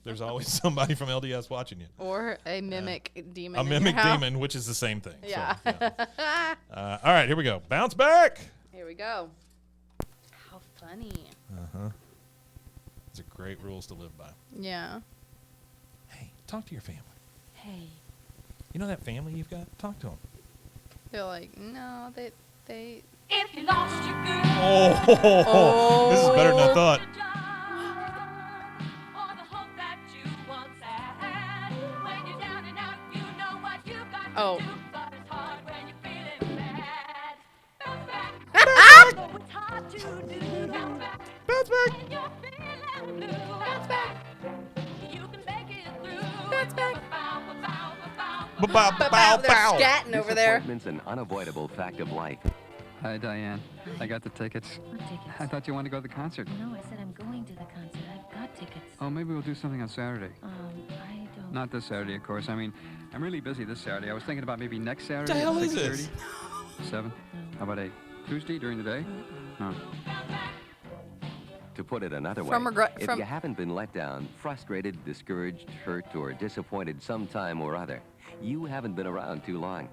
There's always somebody from LDS watching you. Or a mimic demon. A mimic demon, which is the same thing. Yeah. So, yeah. All right, here we go. Bounce back. Here we go. How funny. Uh-huh. These are great rules to live by. Yeah. Hey, talk to your family. Hey. You know that family you've got? Talk to them. They're like, no, they. If you lost your girl, Oh, this is better than I thought. or the hope that you once had. When you're down and out, you know what you've got to do. But it's hard when you're feeling bad. Bounce back. Oh, it's hard to do. Bounce back. Bounce back. When you're feeling blue. Bounce back. You can make it through. Bounce back. Bow, bow, bow, bow, Bow, bow. bow, They're bow. scatting over there. Disappointment's an unavoidable fact of life. Hi, Diane. I got the tickets. What tickets? I thought you wanted to go to the concert. No, I said I'm going to the concert. I've got tickets. Oh, maybe we'll do something on Saturday. I don't. Not this Saturday, of course. I mean, I'm really busy this Saturday. I was thinking about maybe next Saturday the hell at is 6:30. this? 7? How about 8? Tuesday during the day? No. To put it another way, if you haven't been let down, frustrated, discouraged, hurt, or disappointed sometime or other, you haven't been around too long.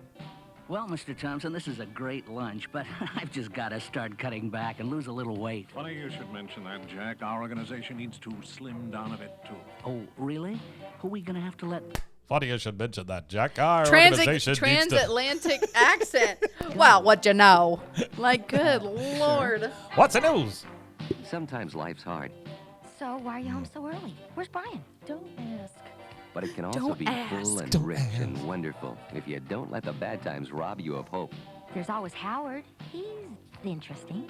Well, Mr. Thompson, this is a great lunch, but I've just got to start cutting back and lose a little weight. Funny you should mention that, Jack. Our organization needs to slim down a bit, too. Oh, really? Who are we going to have to let... Funny you should mention that, Jack. Our organization needs to... Transatlantic accent. Well, what you know? Like, good Lord. What's the news? Sometimes life's hard, So why are you home so early? Where's Brian? Don't ask. but it can also Don't be full ask. and Don't rich ask. and wonderful if you don't let the bad times rob you of hope. There's always Howard. He's interesting.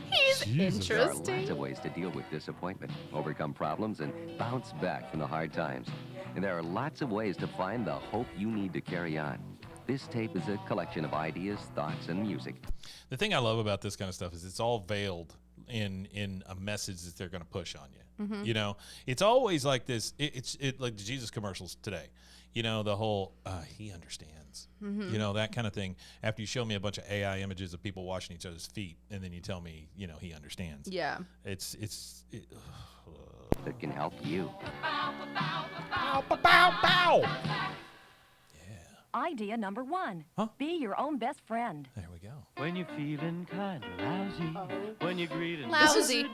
He's Jesus. There are lots interesting. of ways to deal with disappointment, overcome problems, and bounce back from the hard times. And there are lots of ways to find the hope you need to carry on. This tape is a collection of ideas, thoughts, and music. The thing I love about this kind of stuff is it's all veiled in a message that they're going to push on you. Mm-hmm. You know, it's always like this. It's like the Jesus commercials today. You know, the whole he understands. Mm-hmm. You know, that kind of thing. After you show me a bunch of AI images of people washing each other's feet, and then you tell me, you know, he understands. Yeah. It, That can help you. bow, bow, bow, bow. Idea number 1. Huh? Be your own best friend. There we go. When you're feeling kind of lousy, when you're greeting Lousy.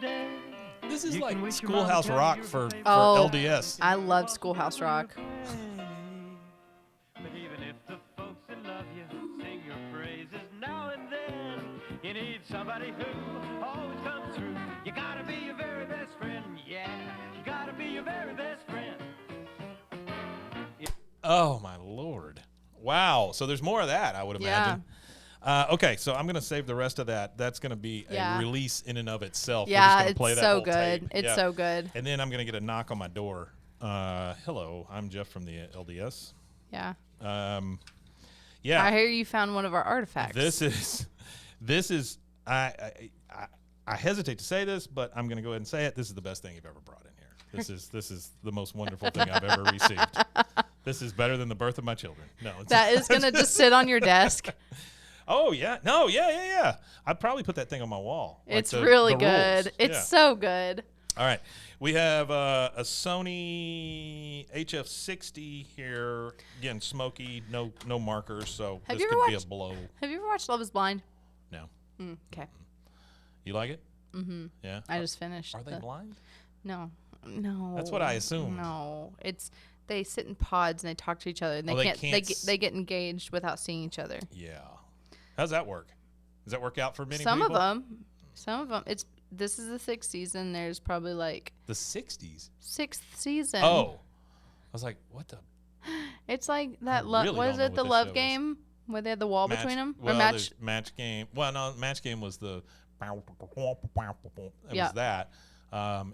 This is You like can wish your Schoolhouse mom Rock down for Oh. LDS. I love Schoolhouse Rock. But even if the folks that love you sing your praises now and then, you need somebody who always comes through. You gotta be your very best friend, yeah. You gotta be your very best friend. Oh, my Lord. Wow. So there's more of that, I would imagine. Okay, so I'm going to save the rest of that. That's going to be a release in and of itself. We're just Yeah, gonna it's play that so whole good. tape. It's Yeah. so good. And then I'm going to get a knock on my door. Hello, I'm Jeff from the LDS. Yeah. Yeah. I hear you found one of our artifacts. This is I hesitate to say this, but I'm going to go ahead and say it. This is the best thing you've ever brought in here. This is the most wonderful thing I've ever received. This is better than the birth of my children. No, it's that is going to just sit on your desk. Oh, yeah. No, yeah. I'd probably put that thing on my wall. Like It's really the good. rules. It's Yeah. so good. All right. We have a Sony HF60 here. Again, smoky, no markers, so Have this you could ever be a watched- blow. Have you ever watched Love is Blind? No. Okay. You like it? Mm-hmm. Yeah. I just finished. Are they blind? No. That's what I assumed. No. They sit in pods and they talk to each other and they get engaged without seeing each other. Yeah. How's that work? Does that work out for many Some people? Some of them. This is the 6th season. There's probably like the 60s. 6th season. Oh. I was like, what the? It's like that. Really what is it? The love game where they had the wall between them. Well, or match. Match game. Well, no, match game was the. It Yeah. was that.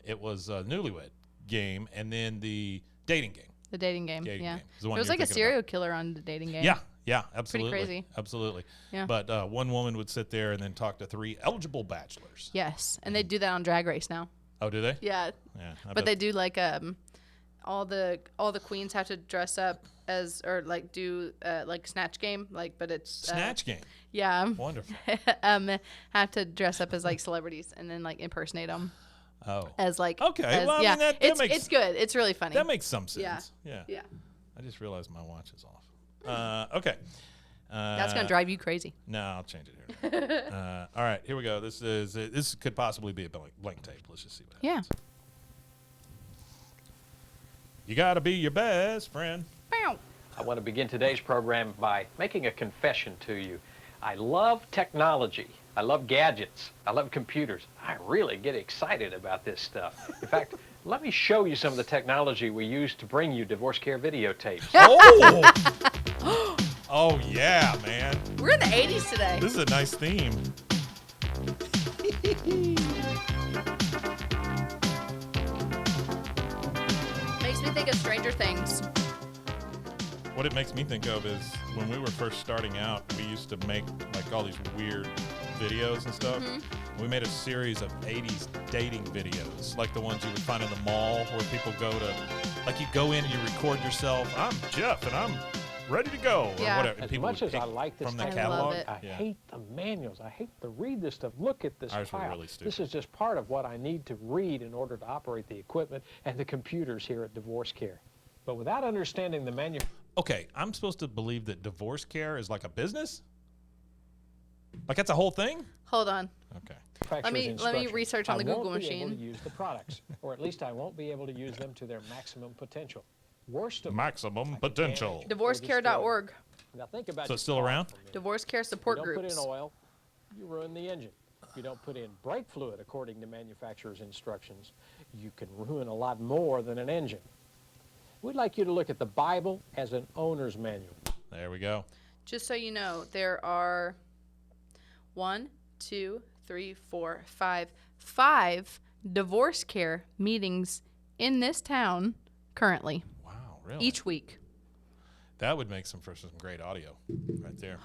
It was a newlywed game, and then the dating game. The dating game. Dating Yeah. game is the There one was you're like a thinking serial about. killer on the dating game. Yeah, absolutely. crazy. Absolutely. Yeah. But one woman would sit there and then talk to 3 eligible bachelors. Yes, and they do that on Drag Race now. Oh, do they? Yeah. Yeah. But they do like all the queens have to dress up as or like do like Snatch Game but it's Snatch game. Yeah. Wonderful. Have to dress up as like celebrities and then like impersonate them. Oh. As like Okay. as, Well, I yeah. mean, that it's makes good. It's really funny. that makes some sense. Yeah. Yeah. Yeah. I just realized my watch is off. Okay. That's gonna drive you crazy. No, I'll change it here. All right, here we go. This could possibly be a blank tape. Let's just see what happens. Yeah. You gotta be your best friend. Bow. I want to begin today's program by making a confession to you. I love technology. I love gadgets. I love computers. I really get excited about this stuff. In fact, let me show you some of the technology we use to bring you divorce care videotapes. Oh! Oh, yeah, man. We're in the 80s today. This is a nice theme. Makes me think of Stranger Things. What it makes me think of is when we were first starting out, we used to make like all these weird videos and stuff. Mm-hmm. We made a series of 80s dating videos, like the ones you would find in the mall where people go to, like you go in and you record yourself. I'm Jeff and I'm ready to go, or Yeah. whatever. And As people much would as I pick like this from the I love catalog. it. I Yeah. hate the manuals. I hate to read this stuff. Look at this Ours were file. really stupid. This is just part of what I need to read in order to operate the equipment and the computers here at Divorce Care. But without understanding the Okay, I'm supposed to believe that divorce care is like a business? Like that's a whole thing? Hold on. Okay. Let me instructions, research on the Google I won't be able machine. to use the products, or at least I won't be able to use them to their maximum potential. Worst of Maximum potential. Divorcecare.org. Now think about So your it's still car around? for a minute. Divorce Care If you Support don't Groups. put in oil, you ruin the engine. If you don't put in brake fluid according to manufacturer's instructions, you can ruin a lot more than an engine. We'd like you to look at the Bible as an owner's manual. There we go. Just so you know, there are 5 divorce care meetings in this town currently Wow, really? each week. That would make for some great audio right there.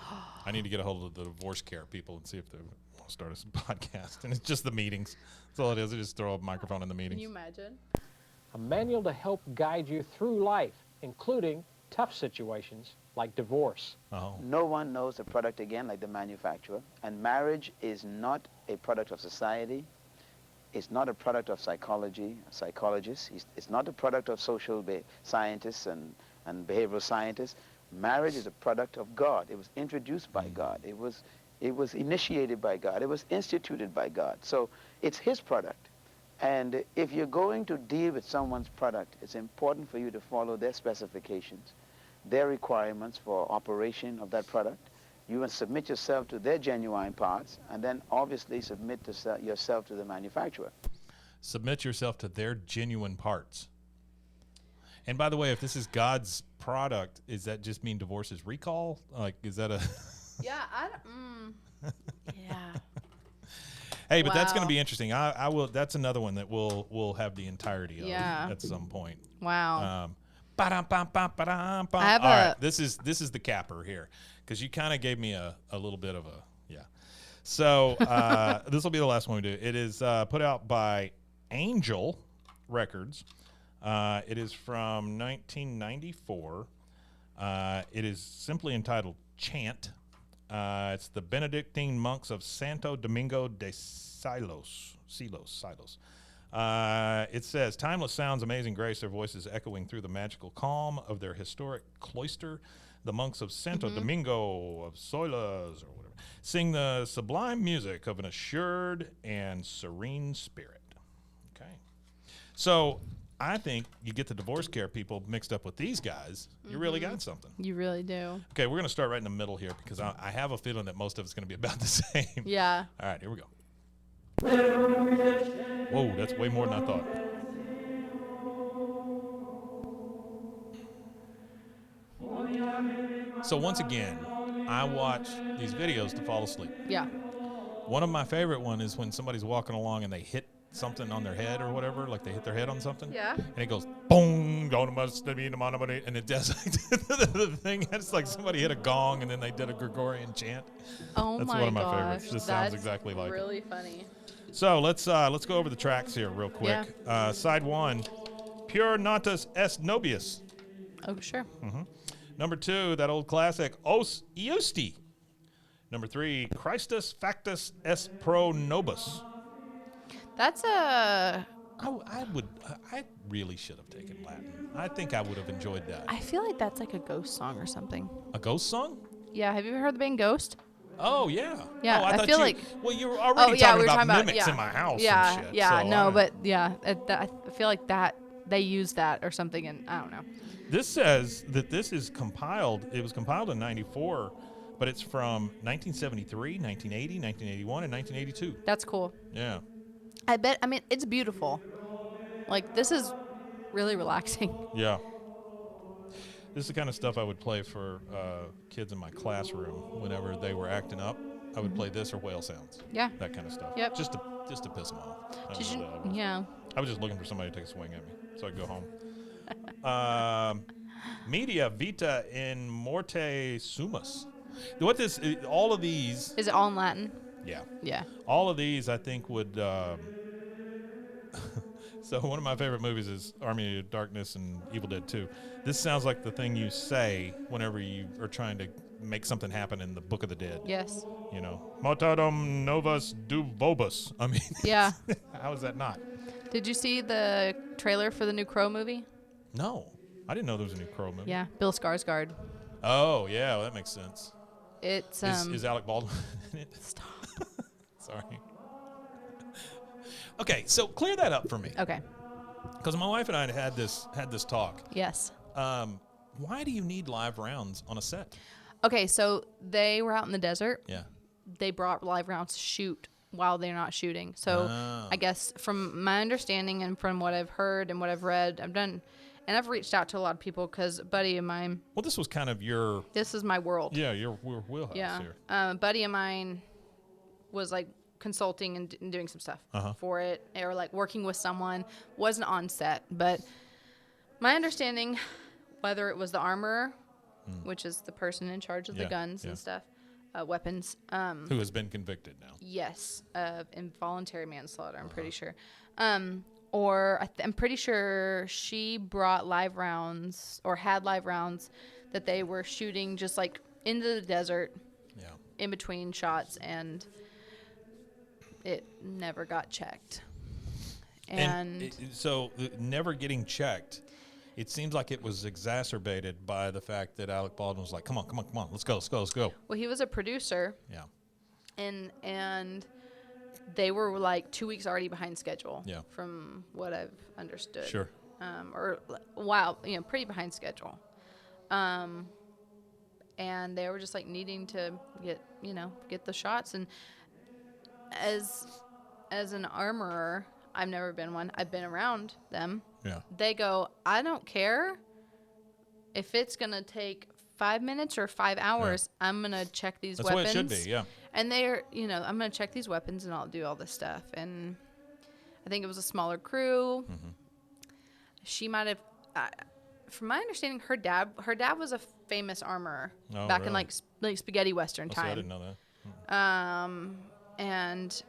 I need to get a hold of the divorce care people and see if they want to start us a podcast. And it's just the meetings. That's all it is. They just throw a microphone in the Can meetings. you imagine? A manual to help guide you through life, including tough situations like divorce. Oh. No one knows the product again like the manufacturer. And marriage is not a product of society. It's not a product of psychologists. It's not a product of social scientists and behavioral scientists. Marriage is a product of God. It was introduced by God. It was initiated by God. It was instituted by God. So it's his product. And if you're going to deal with someone's product, it's important for you to follow their specifications, their requirements for operation of that product. You must submit yourself to their genuine parts, and then obviously submit yourself to the manufacturer. Submit yourself to their genuine parts. And by the way, if this is God's product, does that just mean divorce is recall? Like, is that a... Yeah, yeah. Hey, but that's going to Wow. be interesting. I will. That's another one that we'll have the entirety of Yeah. at some point. Wow. Ba-dum-bum-bum-ba-dum-bum. I have All a- right, this is the capper here, because you kind of gave me a little bit of a So this will be the last one we do. It is put out by Angel Records. It is from 1994. It is simply entitled Chant. It's the Benedictine monks of Santo Domingo de Silos. It says, timeless sounds, amazing grace, their voices echoing through the magical calm of their historic cloister. the monks of Santo Domingo of Soilas or whatever sing the sublime music of an assured and serene spirit. Okay. So I think you get the divorce care people mixed up with these guys, you really got something. You really do. Okay, we're going to start right in the middle here because I have a feeling that most of it's going to be about the same. Yeah. All right, here we go. Whoa, that's way more than I thought. So once again, I watch these videos to fall asleep. Yeah. One of my favorite one is when somebody's walking along and they hit something on their head or whatever, like they hit their head on something. Yeah. And it goes, boom, and it does like the thing. It's like somebody hit a gong and then they did a Gregorian chant. Oh That's my one of my gosh. favorites. Just sounds exactly like really it. funny. So let's go over the tracks here real quick. Yeah. Side 1, Pure Natus Est Nobius. Oh, sure. Number 2, that old classic, Os Iusti. Number 3, Christus Factus Est Pro Nobis. That's a... I really should have taken Latin. I think I would have enjoyed that. I feel like that's like a ghost song or something. A ghost song? Yeah, have you ever heard the band Ghost? Oh, yeah. Yeah, oh, I feel like... Well, you were already talking about mimics in my house Yeah, and shit. yeah, so no, but yeah, I feel like that, they use that or something, and I don't know. This says that this is compiled, it was compiled in 94, but it's from 1973, 1980, 1981, and 1982. That's cool. Yeah. I mean, it's beautiful. Like, this is really relaxing. Yeah. This is the kind of stuff I would play for kids in my classroom whenever they were acting up. I would play this or whale sounds. Yeah. That kind of stuff. Yep. Just to piss them off. Yeah. I was just looking for somebody to take a swing at me so I could go home. Media Vita in Morte Sumus. What this? All of these. Is it all in Latin? Yeah. Yeah. All of these, I think, would. So one of my favorite movies is Army of Darkness and Evil Dead 2. This sounds like the thing you say whenever you are trying to make something happen in the Book of the Dead. Yes. You know, Motadum novus dubobus. I mean, yeah. How is that not? Did you see the trailer for the new Crow movie? No, I didn't know there was a new Crow movie. Yeah, Bill Skarsgård. Oh yeah, well, that makes sense. It's is Alec Baldwin in it? Stop. Sorry. Okay, so clear that up for me. Okay. Because my wife and I had this talk. Yes. Why do you need live rounds on a set? Okay, so they were out in the desert. Yeah. They brought live rounds to shoot while they're not shooting. So I guess from my understanding and from what I've heard and what I've read, I've reached out to a lot of people because a buddy of mine. Well, this was kind of your. This is my world. Yeah, your wheelhouse here. A buddy of mine was like consulting and doing some stuff for it, or like working with someone. Wasn't on set, but my understanding, whether it was the armorer, which is the person in charge of the guns and stuff, weapons. Who has been convicted now. Yes, of involuntary manslaughter, I'm pretty sure. Or I'm pretty sure she brought live rounds or had live rounds that they were shooting just like into the desert in between shots, and it never got checked. And so never getting checked, it seems like it was exacerbated by the fact that Alec Baldwin was like, come on, let's go. Well, he was a producer. Yeah. And they were like 2 weeks already behind schedule. Yeah. From what I've understood. Sure. Or wow, pretty behind schedule. And they were just like needing to get the shots. And as an armorer, I've never been one. I've been around them. Yeah. They go, I don't care if it's going to take 5 minutes or 5 hours. Yeah. I'm going to check these weapons. That's what it should be, yeah. And they're, I'm going to check these weapons and I'll do all this stuff. And I think it was a smaller crew. Mm-hmm. She might have, from my understanding, her dad was a famous armorer back in like spaghetti western time. See, I didn't know that. And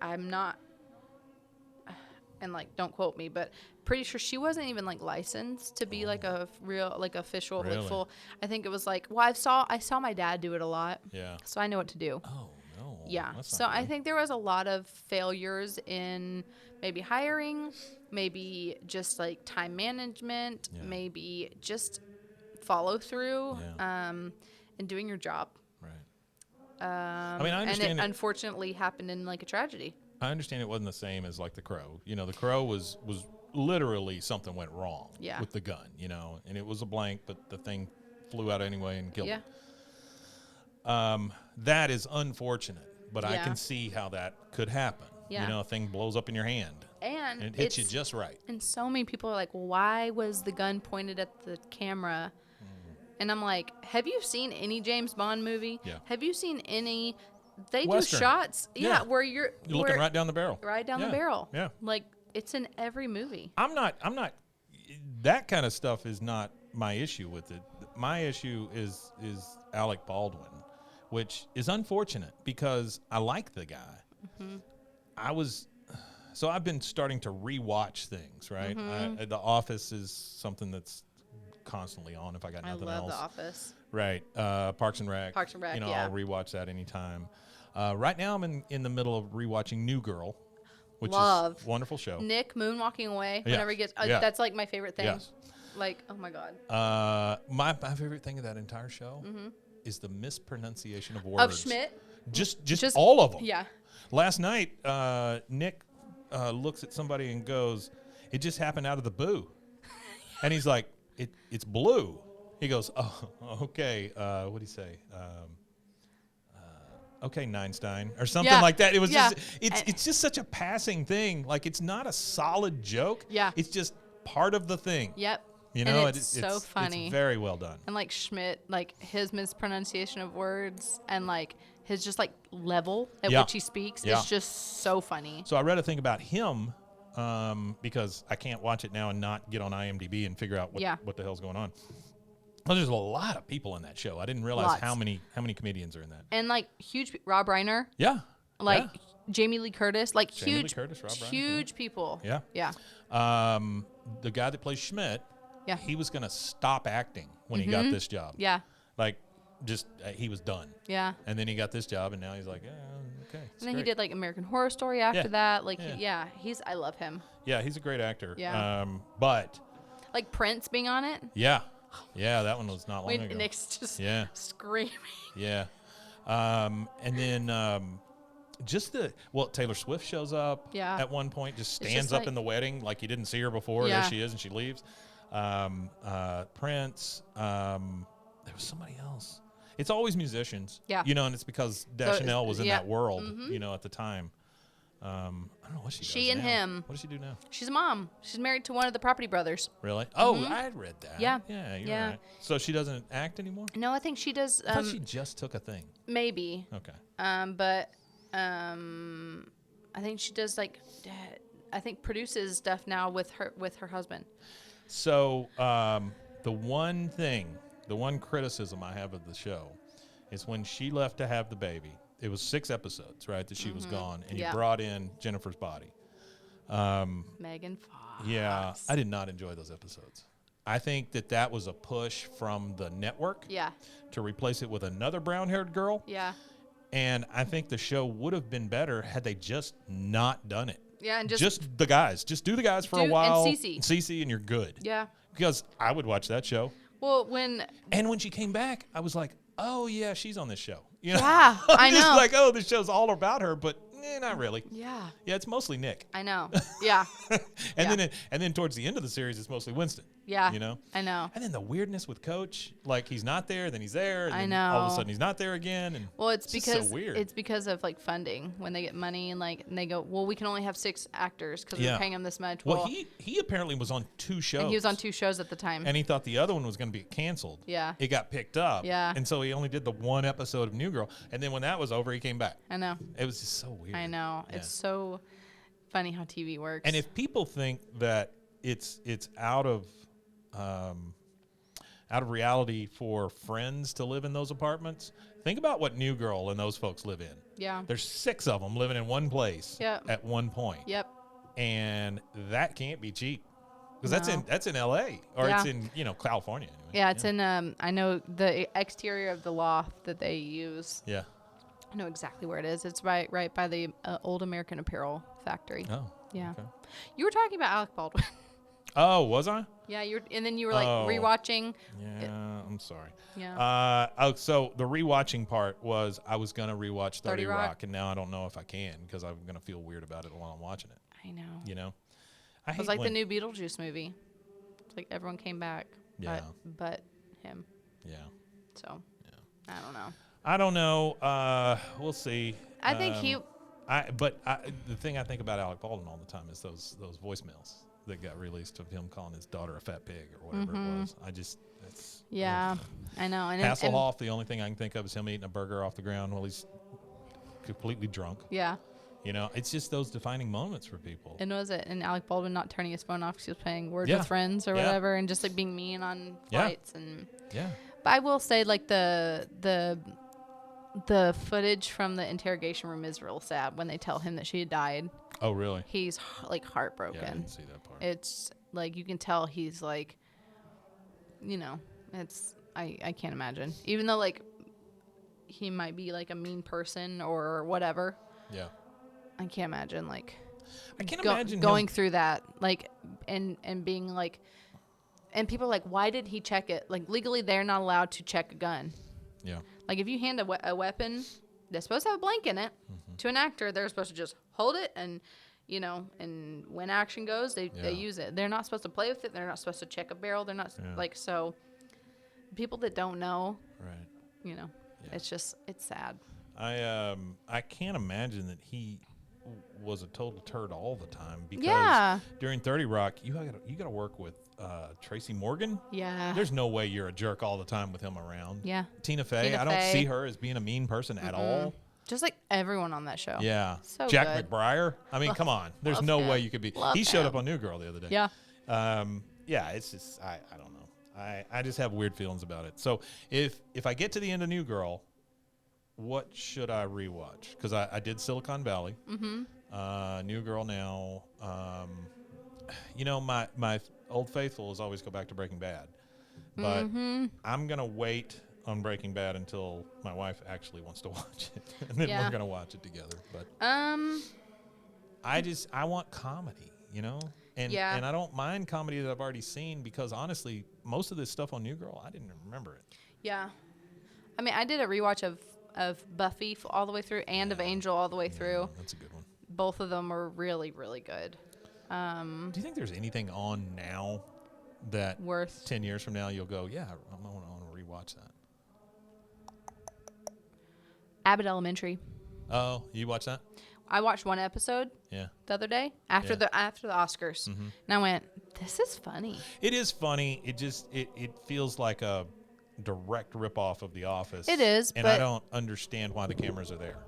I'm not, and like don't quote me, but pretty sure she wasn't even like licensed to be like a real like official really? Like full. I think it was like, well, I saw my dad do it a lot. Yeah. So I know what to do. Oh no. Yeah. So I think there was a lot of failures in maybe hiring, maybe just like time management, maybe just follow through and doing your job. Right. I mean, I understand. And it unfortunately happened in like a tragedy. I understand it wasn't the same as like The Crow. You know, The Crow was literally something went wrong with the gun, you know, and it was a blank, but the thing flew out anyway and killed him. That is unfortunate, but I can see how that could happen. Yeah. You know, a thing blows up in your hand. And it hits you just right. And so many people are like, well, why was the gun pointed at the camera? And I'm like, have you seen any James Bond movie? Yeah. Have you seen any? They Western. do shots, where you're looking right down the barrel. Right down the barrel. Yeah. Like, it's in every movie. I'm not, that kind of stuff is not my issue with it. My issue is Alec Baldwin, which is unfortunate because I like the guy. So I've been starting to rewatch things, right? The Office is something that's constantly on if I got nothing else. I love The Office. Right. Parks and Rec. Parks and Rec, You know, I'll rewatch that anytime. Right now I'm in the middle of rewatching New Girl, which is a wonderful show. Nick moonwalking away whenever he gets that's like my favorite thing. Yes. Like, oh my God. My favorite thing of that entire show is the mispronunciation of words. Of Schmidt? Just all of them. Yeah. Last night, Nick looks at somebody and goes, "It just happened out of the blue," and he's like, "It's blue." He goes, "Oh, okay." What did he say? Okay, Neinstein, or something like that. It was just it's just such a passing thing. Like, it's not a solid joke. Yeah. It's just part of the thing. Yep. You know, and it's so funny. It's very well done. And like Schmidt, like his mispronunciation of words and like his just like level at which he speaks is just so funny. So I read a thing about him because I can't watch it now and not get on IMDb and figure out what the hell's going on. Well, there's a lot of people in that show. I didn't realize how many comedians are in that. And like huge Rob Reiner. Yeah. Like Jamie Lee Curtis, like Jamie Lee Curtis, Rob Reiner, huge people. Yeah. Yeah. The guy that plays Schmidt, yeah, he was gonna stop acting when he got this job. Yeah. Like, just he was done. Yeah. And then he got this job, and now he's like, okay. And then he did like American Horror Story after that. Like, yeah. I love him. Yeah, he's a great actor. Yeah. But like Prince being on it. Yeah. Yeah, that one was not long ago. Nick's just screaming. Yeah. And then Taylor Swift shows up at one point, just stands up in the wedding like you didn't see her before. There she is, and she leaves. Prince. There was somebody else. It's always musicians. Yeah. You know, and it's because Deschanel was in that world, you know, at the time. I don't know what she does She and now. him. What does she do now? She's a mom. She's married to one of the Property Brothers. Really? Oh, I read that. Yeah. Yeah, you're right. So she doesn't act anymore? No, I think she does. I thought she just took a thing. Maybe. Okay. But I think she does produces stuff now with her husband. So the one criticism I have of the show is when she left to have the baby. It was 6 episodes, right, that she was gone, and you brought in Jennifer's body. Megan Fox. Yeah, I did not enjoy those episodes. I think that was a push from the network to replace it with another brown-haired girl. Yeah. And I think the show would have been better had they just not done it. Yeah, and just the guys. Just do the guys for a while. And Cece, and you're good. Yeah. Because I would watch that show. Well, when she came back, I was like, oh yeah, she's on this show. You know? Yeah, I know. Just like, oh, this show's all about her, but not really. Yeah. Yeah, it's mostly Nick. I know. Yeah. and then towards the end of the series, it's mostly Winston. Yeah. You know. I know. And then the weirdness with Coach, like he's not there, then he's there, and I then know. all of a sudden he's not there again, and it's because so weird. It's because of like funding when they get money and they go, well, we can only have 6 actors because we're paying them this much. Well, he apparently was on 2 shows. And he was on 2 shows at the time. And he thought the other one was going to be canceled. Yeah. It got picked up. Yeah. And so he only did the 1 episode of New Girl, and then when that was over, he came back. I know. It was just so weird. I know. Yeah. It's so funny how TV works. And if people think that it's out of reality for friends to live in those apartments, think about what New Girl and those folks live in. Yeah. There's 6 of them living in one place at one point. Yep. And that can't be cheap. Because that's in LA or it's in, California anyway. Yeah, it's in I know the exterior of the loft that they use. Yeah. I know exactly where it is. It's right by the old American Apparel factory. Oh. Yeah. Okay. You were talking about Alec Baldwin. Oh, was I? Yeah, and then you were like rewatching. Yeah. I'm sorry. Yeah. So the rewatching part was I was gonna rewatch 30 Rock? Rock, and now I don't know if I can because I'm gonna feel weird about it while I'm watching it. I know. You know, It was like the new Beetlejuice movie. It's like everyone came back. Yeah. But him. Yeah. So. Yeah. I don't know. I don't know. We'll see. I think he. The thing I think about Alec Baldwin all the time is those voicemails that got released of him calling his daughter a fat pig or whatever it was. Yeah, I know. And Hasselhoff, the only thing I can think of is him eating a burger off the ground while he's completely drunk. Yeah. You know, it's just those defining moments for people. And was it? And Alec Baldwin not turning his phone off because he was playing Words with Friends or whatever, and just like being mean on flights and. Yeah. But I will say, like the footage from the interrogation room is real sad when they tell him that she had died. Oh, really? He's like heartbroken. Yeah, I didn't see that part. It's like you can tell he's like, you know, it's I can't imagine. Even though like he might be like a mean person or whatever. Yeah. I can't imagine like. I can't imagine going through that like and being like, and people are like, why did he check it? Like legally, they're not allowed to check a gun. Yeah. Like if you hand a weapon, they're supposed to have a blank in it. To an actor, they're supposed to just hold it and, you know, and when action goes, they use it. They're not supposed to play with it. They're not supposed to check a barrel. They're not like, so people that don't know, right? You know, it's just, it's sad. I can't imagine that he was a total turd all the time because during 30 Rock, you got to work with Tracy Morgan. Yeah. There's no way you're a jerk all the time with him around. Yeah. Tina Fey, I don't see her as being a mean person at all. Just like everyone on that show. Yeah. So Jack good. McBrayer. I mean, come on. There's no way you could be. He showed up on New Girl the other day. Yeah. Yeah, it's just I don't know. I just have weird feelings about it. So if I get to the end of New Girl, what should I rewatch? Because I did Silicon Valley. New Girl now. You know, my old faithful is always go back to Breaking Bad. But I'm going to wait on Breaking Bad until my wife actually wants to watch it. And then we're going to watch it together. But I want comedy, you know? And I don't mind comedy that I've already seen because honestly, most of this stuff on New Girl, I didn't remember it. Yeah. I mean, I did a rewatch of Buffy all the way through and of Angel all the way through. That's a good one. Both of them were really, really good. Do you think there's anything on now that worth 10 years from now you'll go, yeah, I want to rewatch that? Abbott Elementary. Oh, you watch that? I watched one episode the other day after the Oscars. And I went, this is funny. It is funny. It just it feels like a direct ripoff of The Office. It is, and I don't understand why the cameras are there.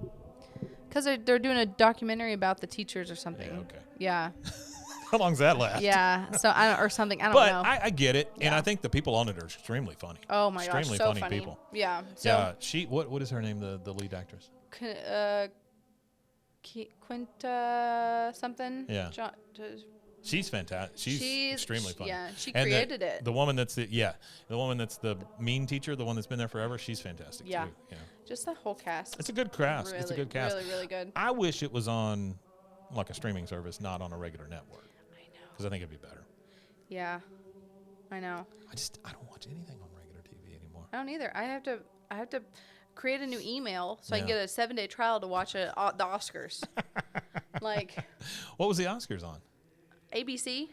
Because they're doing a documentary about the teachers or something. Yeah, okay. Yeah. How long's that last? Yeah. So or something. I don't know. But I get it, and I think the people on it are extremely funny. Oh my gosh, so funny people. Yeah. So yeah. She what is her name? The lead actress. Quinta something. Yeah. She's fantastic. She's extremely funny. Yeah, she created it. The woman that's the mean teacher, the one that's been there forever. She's fantastic too. Yeah. Just the whole cast. It's a good cast. Really, it's a good cast. Really, really good. I wish it was on like a streaming service, not on a regular network. I know. Because I think it'd be better. Yeah, I know. I don't watch anything on regular TV anymore. I don't either. I have to create a new email so I can get a 7-day trial to watch the Oscars. Like. What was the Oscars on? ABC.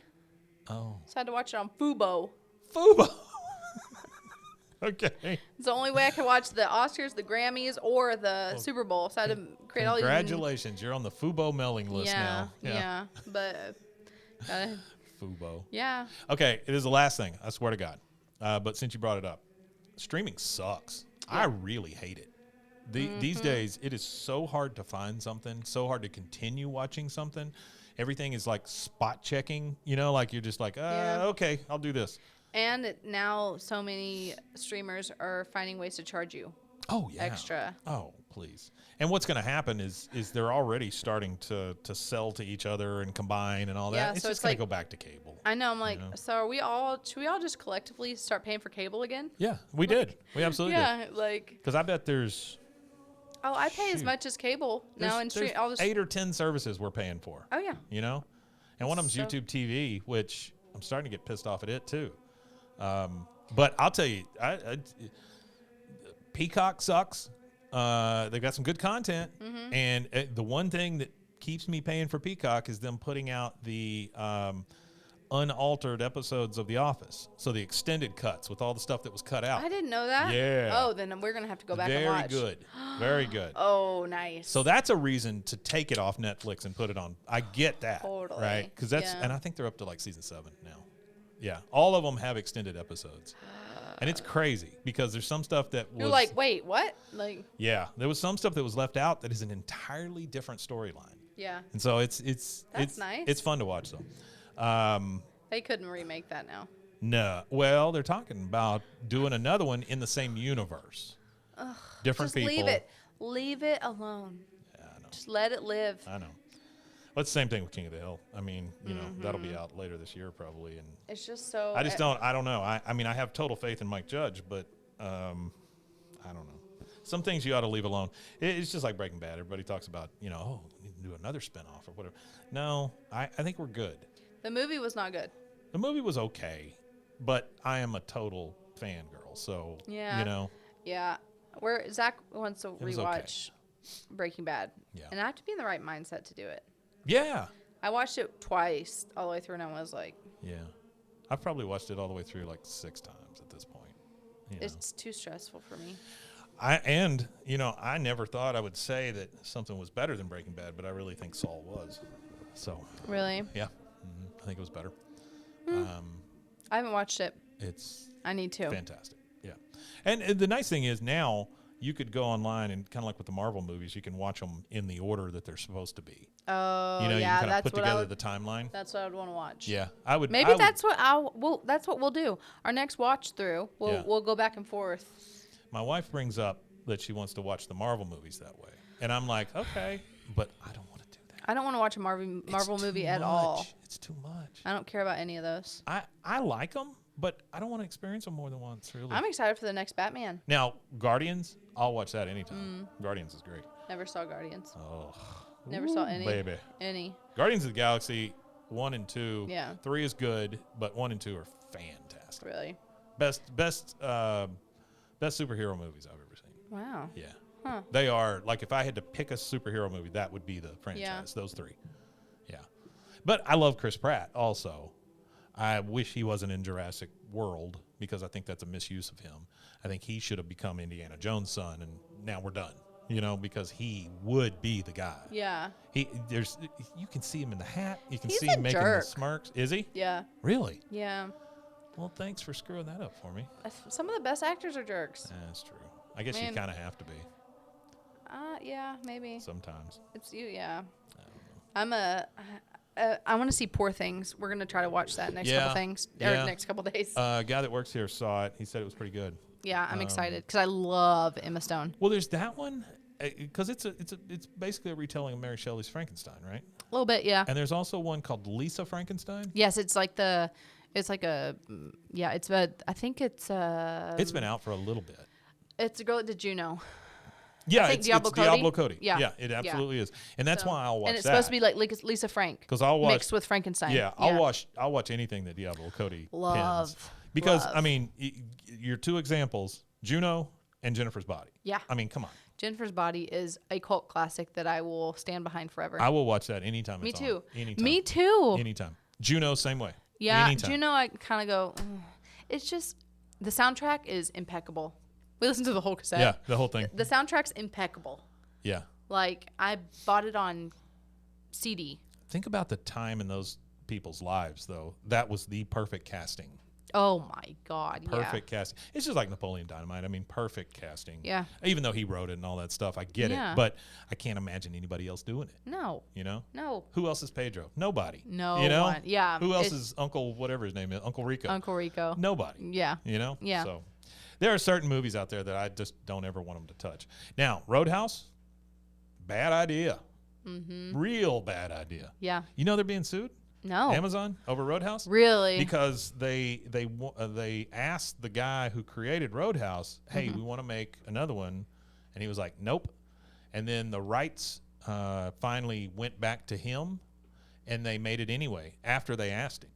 Oh. So I had to watch it on Fubo. Okay. It's the only way I could watch the Oscars, the Grammys, or the Super Bowl. So I had to create all these. Congratulations, you're on the Fubo mailing list now. Yeah. But. Fubo. Yeah. Okay, it is the last thing. I swear to God. But since you brought it up, streaming sucks. Yeah. I really hate it. These days, it is so hard to find something, so hard to continue watching something. Everything is like spot checking, you know, like you're just like, okay, I'll do this. And now so many streamers are finding ways to charge you. Oh, yeah. Extra. Oh, please. And what's going to happen is they're already starting to sell to each other and combine and all that. Yeah, it's so just going to go back to cable. I know. I'm like, so should we all just collectively start paying for cable again? Yeah, we did. We absolutely did. Yeah, like. Because I bet there's. Oh, I pay as much as cable now in stream. There's 8 or 10 services we're paying for. Oh, yeah. You know? And one of them's YouTube TV, which I'm starting to get pissed off at it, too. But I'll tell you, Peacock sucks. They've got some good content, and the one thing that keeps me paying for Peacock is them putting out the unaltered episodes of The Office, so the extended cuts with all the stuff that was cut out. I didn't know that. Yeah. Oh, then we're gonna have to go back and watch. Very good. Very good. Oh, nice. So that's a reason to take it off Netflix and put it on. I get that. Totally. Right? Because that's, and I think they're up to like season 7 now. Yeah. All of them have extended episodes. And it's crazy because there's some stuff that was. You're like, wait, what? Like. Yeah. There was some stuff that was left out that is an entirely different storyline. Yeah. And so it's nice. It's fun to watch though. They couldn't remake that now. No. Well, they're talking about doing another one in the same universe. Ugh, Different just people. Leave it. Leave it alone. Yeah, I know. Just let it live. I know. Well, it's the same thing with King of the Hill. I mean, you know, that'll be out later this year probably. And it's just so. I don't know. I mean, I have total faith in Mike Judge, but I don't know. Some things you ought to leave alone. It's just like Breaking Bad. Everybody talks about, you know, oh, we need to do another spinoff or whatever. No, I think we're good. The movie was not good. The movie was okay, but I am a total fangirl, so, yeah. you know. Yeah. Where Zach wants to rewatch Breaking Bad. Yeah. And I have to be in the right mindset to do it. Yeah. I watched it twice all the way through, and I was like. Yeah. I've probably watched it all the way through like 6 times at this point. You know. It's too stressful for me. You know, I never thought I would say that something was better than Breaking Bad, but I really think Saul was. So. Really? Yeah. I think it was better. I haven't watched it. I need to. Fantastic. Yeah. And the nice thing is now you could go online and kind of like with the Marvel movies, you can watch them in the order that they're supposed to be. Oh, you know, yeah, you can kind of put together the timeline. That's what I would want to watch. Yeah, I would. Maybe that's what we'll do. Our next watch through, we'll go back and forth. My wife brings up that she wants to watch the Marvel movies that way, and I'm like, okay, but I don't want to do that. I don't want to watch a Marvel movie at all. It's too much. I don't care about any of those. I like them, but I don't want to experience them more than once. Really. I'm excited for the next Batman. Now, Guardians, I'll watch that anytime. Guardians is great. Never saw Guardians. Oh. Never saw any. Baby. Any. Guardians of the Galaxy 1 and 2. Yeah. 3 is good, but 1 and 2 are fantastic. Really? Best superhero movies I've ever seen. Wow. Yeah. Huh. They are, like, if I had to pick a superhero movie, that would be the franchise, those 3. Yeah. But I love Chris Pratt also. I wish he wasn't in Jurassic World because I think that's a misuse of him. I think he should have become Indiana Jones' son, and now we're done. You know, because he would be the guy. Yeah. You can see him in the hat. You can He's see him a making jerk. the smirks. Is he? Yeah. Really? Yeah. Well, thanks for screwing that up for me. Some of the best actors are jerks. That's true. I guess you kind of have to be. Yeah, maybe. Sometimes. It's you, yeah. I want to see Poor Things. We're gonna try to watch that next couple days. A guy that works here saw it. He said it was pretty good. Yeah, I'm excited because I love Emma Stone. Well, there's that one because it's basically a retelling of Mary Shelley's Frankenstein, right? A little bit, yeah. And there's also one called Lisa Frankenstein. Yes, it's like I think it's it's been out for a little bit. It's a girl that did Juno. Yeah, it's Diablo Cody. Yeah, it absolutely is, and that's why I'll watch that. And it's supposed to be like Lisa Frank, because I'll watch mixed with Frankenstein. Yeah, I'll watch anything that Diablo Cody pins. Because I mean, your 2 examples, Juno and Jennifer's Body. Yeah, I mean, come on. Jennifer's Body is a cult classic that I will stand behind forever. I will watch that anytime. Me it's too. On. Anytime. Me too. Anytime. Juno, same way. Yeah, anytime. Juno, I kind of go. It's just the soundtrack is impeccable. We listened to the whole cassette. Yeah, the whole thing. The soundtrack's impeccable. Yeah. Like, I bought it on CD. Think about the time in those people's lives, though. That was the perfect casting. Oh, my God. Perfect casting. It's just like Napoleon Dynamite. I mean, perfect casting. Yeah. Even though he wrote it and all that stuff, I get it. But I can't imagine anybody else doing it. No. You know? No. Who else is Pedro? Nobody. No you know? one. Yeah. Who else is Uncle whatever his name is? Uncle Rico. Uncle Rico. Nobody. Yeah. You know? Yeah. So there are certain movies out there that I just don't ever want them to touch. Now, Roadhouse, bad idea. Mm-hmm. Real bad idea. Yeah. You know they're being sued? No. Amazon over Roadhouse? Really? Because they asked the guy who created Roadhouse, hey, we want to make another one. And he was like, nope. And then the rights finally went back to him, and they made it anyway after they asked him.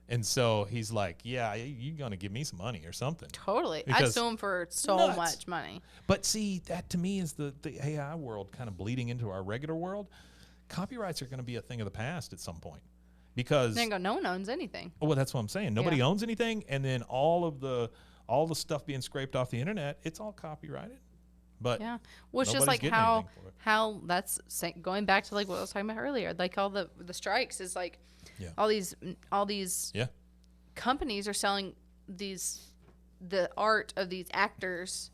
And so he's like, yeah, you're going to give me some money or something. Totally. I'd Because sue him for so nuts. much money. But see, that to me is the AI world kind of bleeding into our regular world. Copyrights are going to be a thing of the past at some point. Because No one owns anything. well, that's what I'm saying. Nobody owns anything, and then all the stuff being scraped off the internet, it's all copyrighted. But yeah, well, it's just like how that's going back to like what I was talking about earlier. Like all the strikes is like all these companies are selling the art of these actors,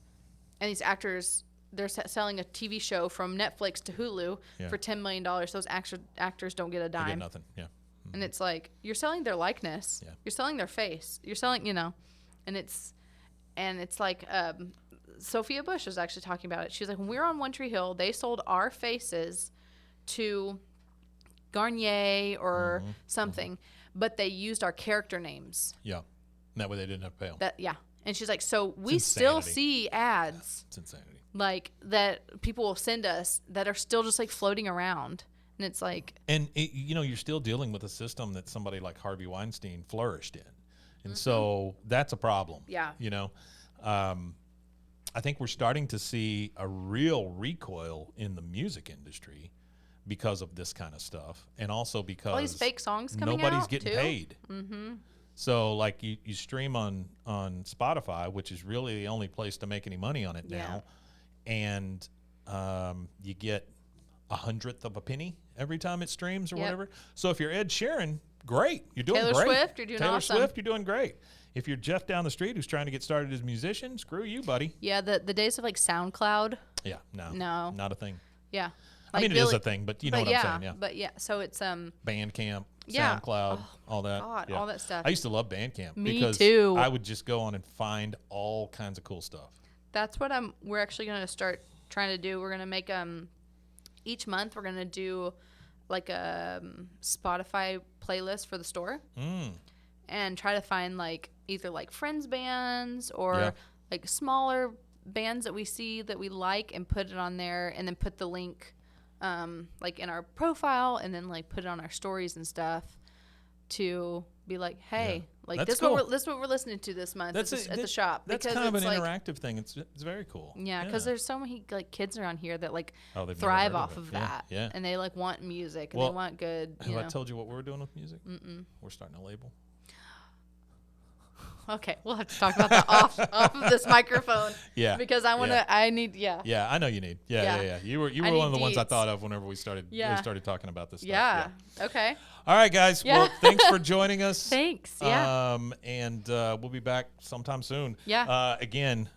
and these actors they're selling a TV show from Netflix to Hulu for $10 million. Those actors don't get a dime. They get nothing. Yeah. And it's like you're selling their likeness, you're selling their face, you're selling, and it's like Sophia Bush was actually talking about it. She was like, when we were on One Tree Hill, they sold our faces to Garnier or something, but they used our character names. Yeah, and that way they didn't have to pay them. And she's like, so we still see ads. It's insanity. Like that people will send us that are still just like floating around. And it's like, and you're still dealing with a system that somebody like Harvey Weinstein flourished in, and so that's a problem. Yeah. I think we're starting to see a real recoil in the music industry because of this kind of stuff, and also because all these fake songs coming nobody's out getting too. paid. So like you stream on Spotify, which is really the only place to make any money on it now, and you get 1/100th of a penny every time it streams or whatever. So if you're Ed Sheeran, great, you're doing Taylor great. Swift, you're doing awesome. Swift, you're doing great. If you're Jeff down the street who's trying to get started as a musician, screw you, buddy. Yeah, the days of like SoundCloud. Yeah, no, not a thing. Yeah, I mean, it is a thing, but you know what I'm saying. Yeah, but so it's Bandcamp, SoundCloud, all that. God, all that stuff. I used to love Bandcamp because too. I would just go on and find all kinds of cool stuff. That's what we're actually going to start trying to do. We're going to make each month we're going to do like a Spotify playlist for the store and try to find like either like friends bands or like smaller bands that we see that we like and put it on there, and then put the link like in our profile, and then like put it on our stories and stuff to be like, hey, like this cool. this is what we're listening to this month at the shop. That's because kind of an like, interactive thing. It's very cool. Yeah, because there's so many like kids around here that like they've thrive never heard off of that, yeah. and they like want music and they want good. Have I told you what we're doing with music? We're starting a label. Okay, we'll have to talk about that off of this microphone. Yeah, because I need. Yeah, I know you need. Yeah. You were one of the ones I thought of whenever we started. We started talking about this stuff. Yeah. Okay. All right, guys. Yeah. Well, thanks for joining us. Thanks. Yeah. And we'll be back sometime soon. Yeah. Again,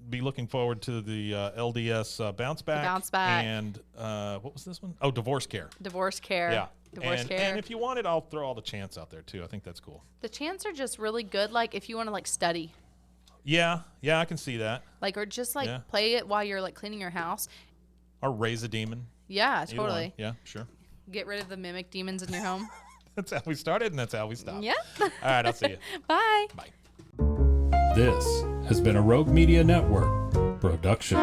be looking forward to the LDS bounce back. Bounce back. And what was this one? Oh, divorce care. Divorce care. Yeah. Divorce care. And if you want it, I'll throw all the chants out there too. I think that's cool. The chants are just really good. Like if you want to like study. Yeah, I can see that. Like or just like play it while you're like cleaning your house. Or raise a demon. Yeah, totally. Yeah, sure. Get rid of the mimic demons in your home. That's how we started, and that's how we stopped. Yeah. All right, I'll see you. Bye. Bye. This has been a Rogue Media Network production.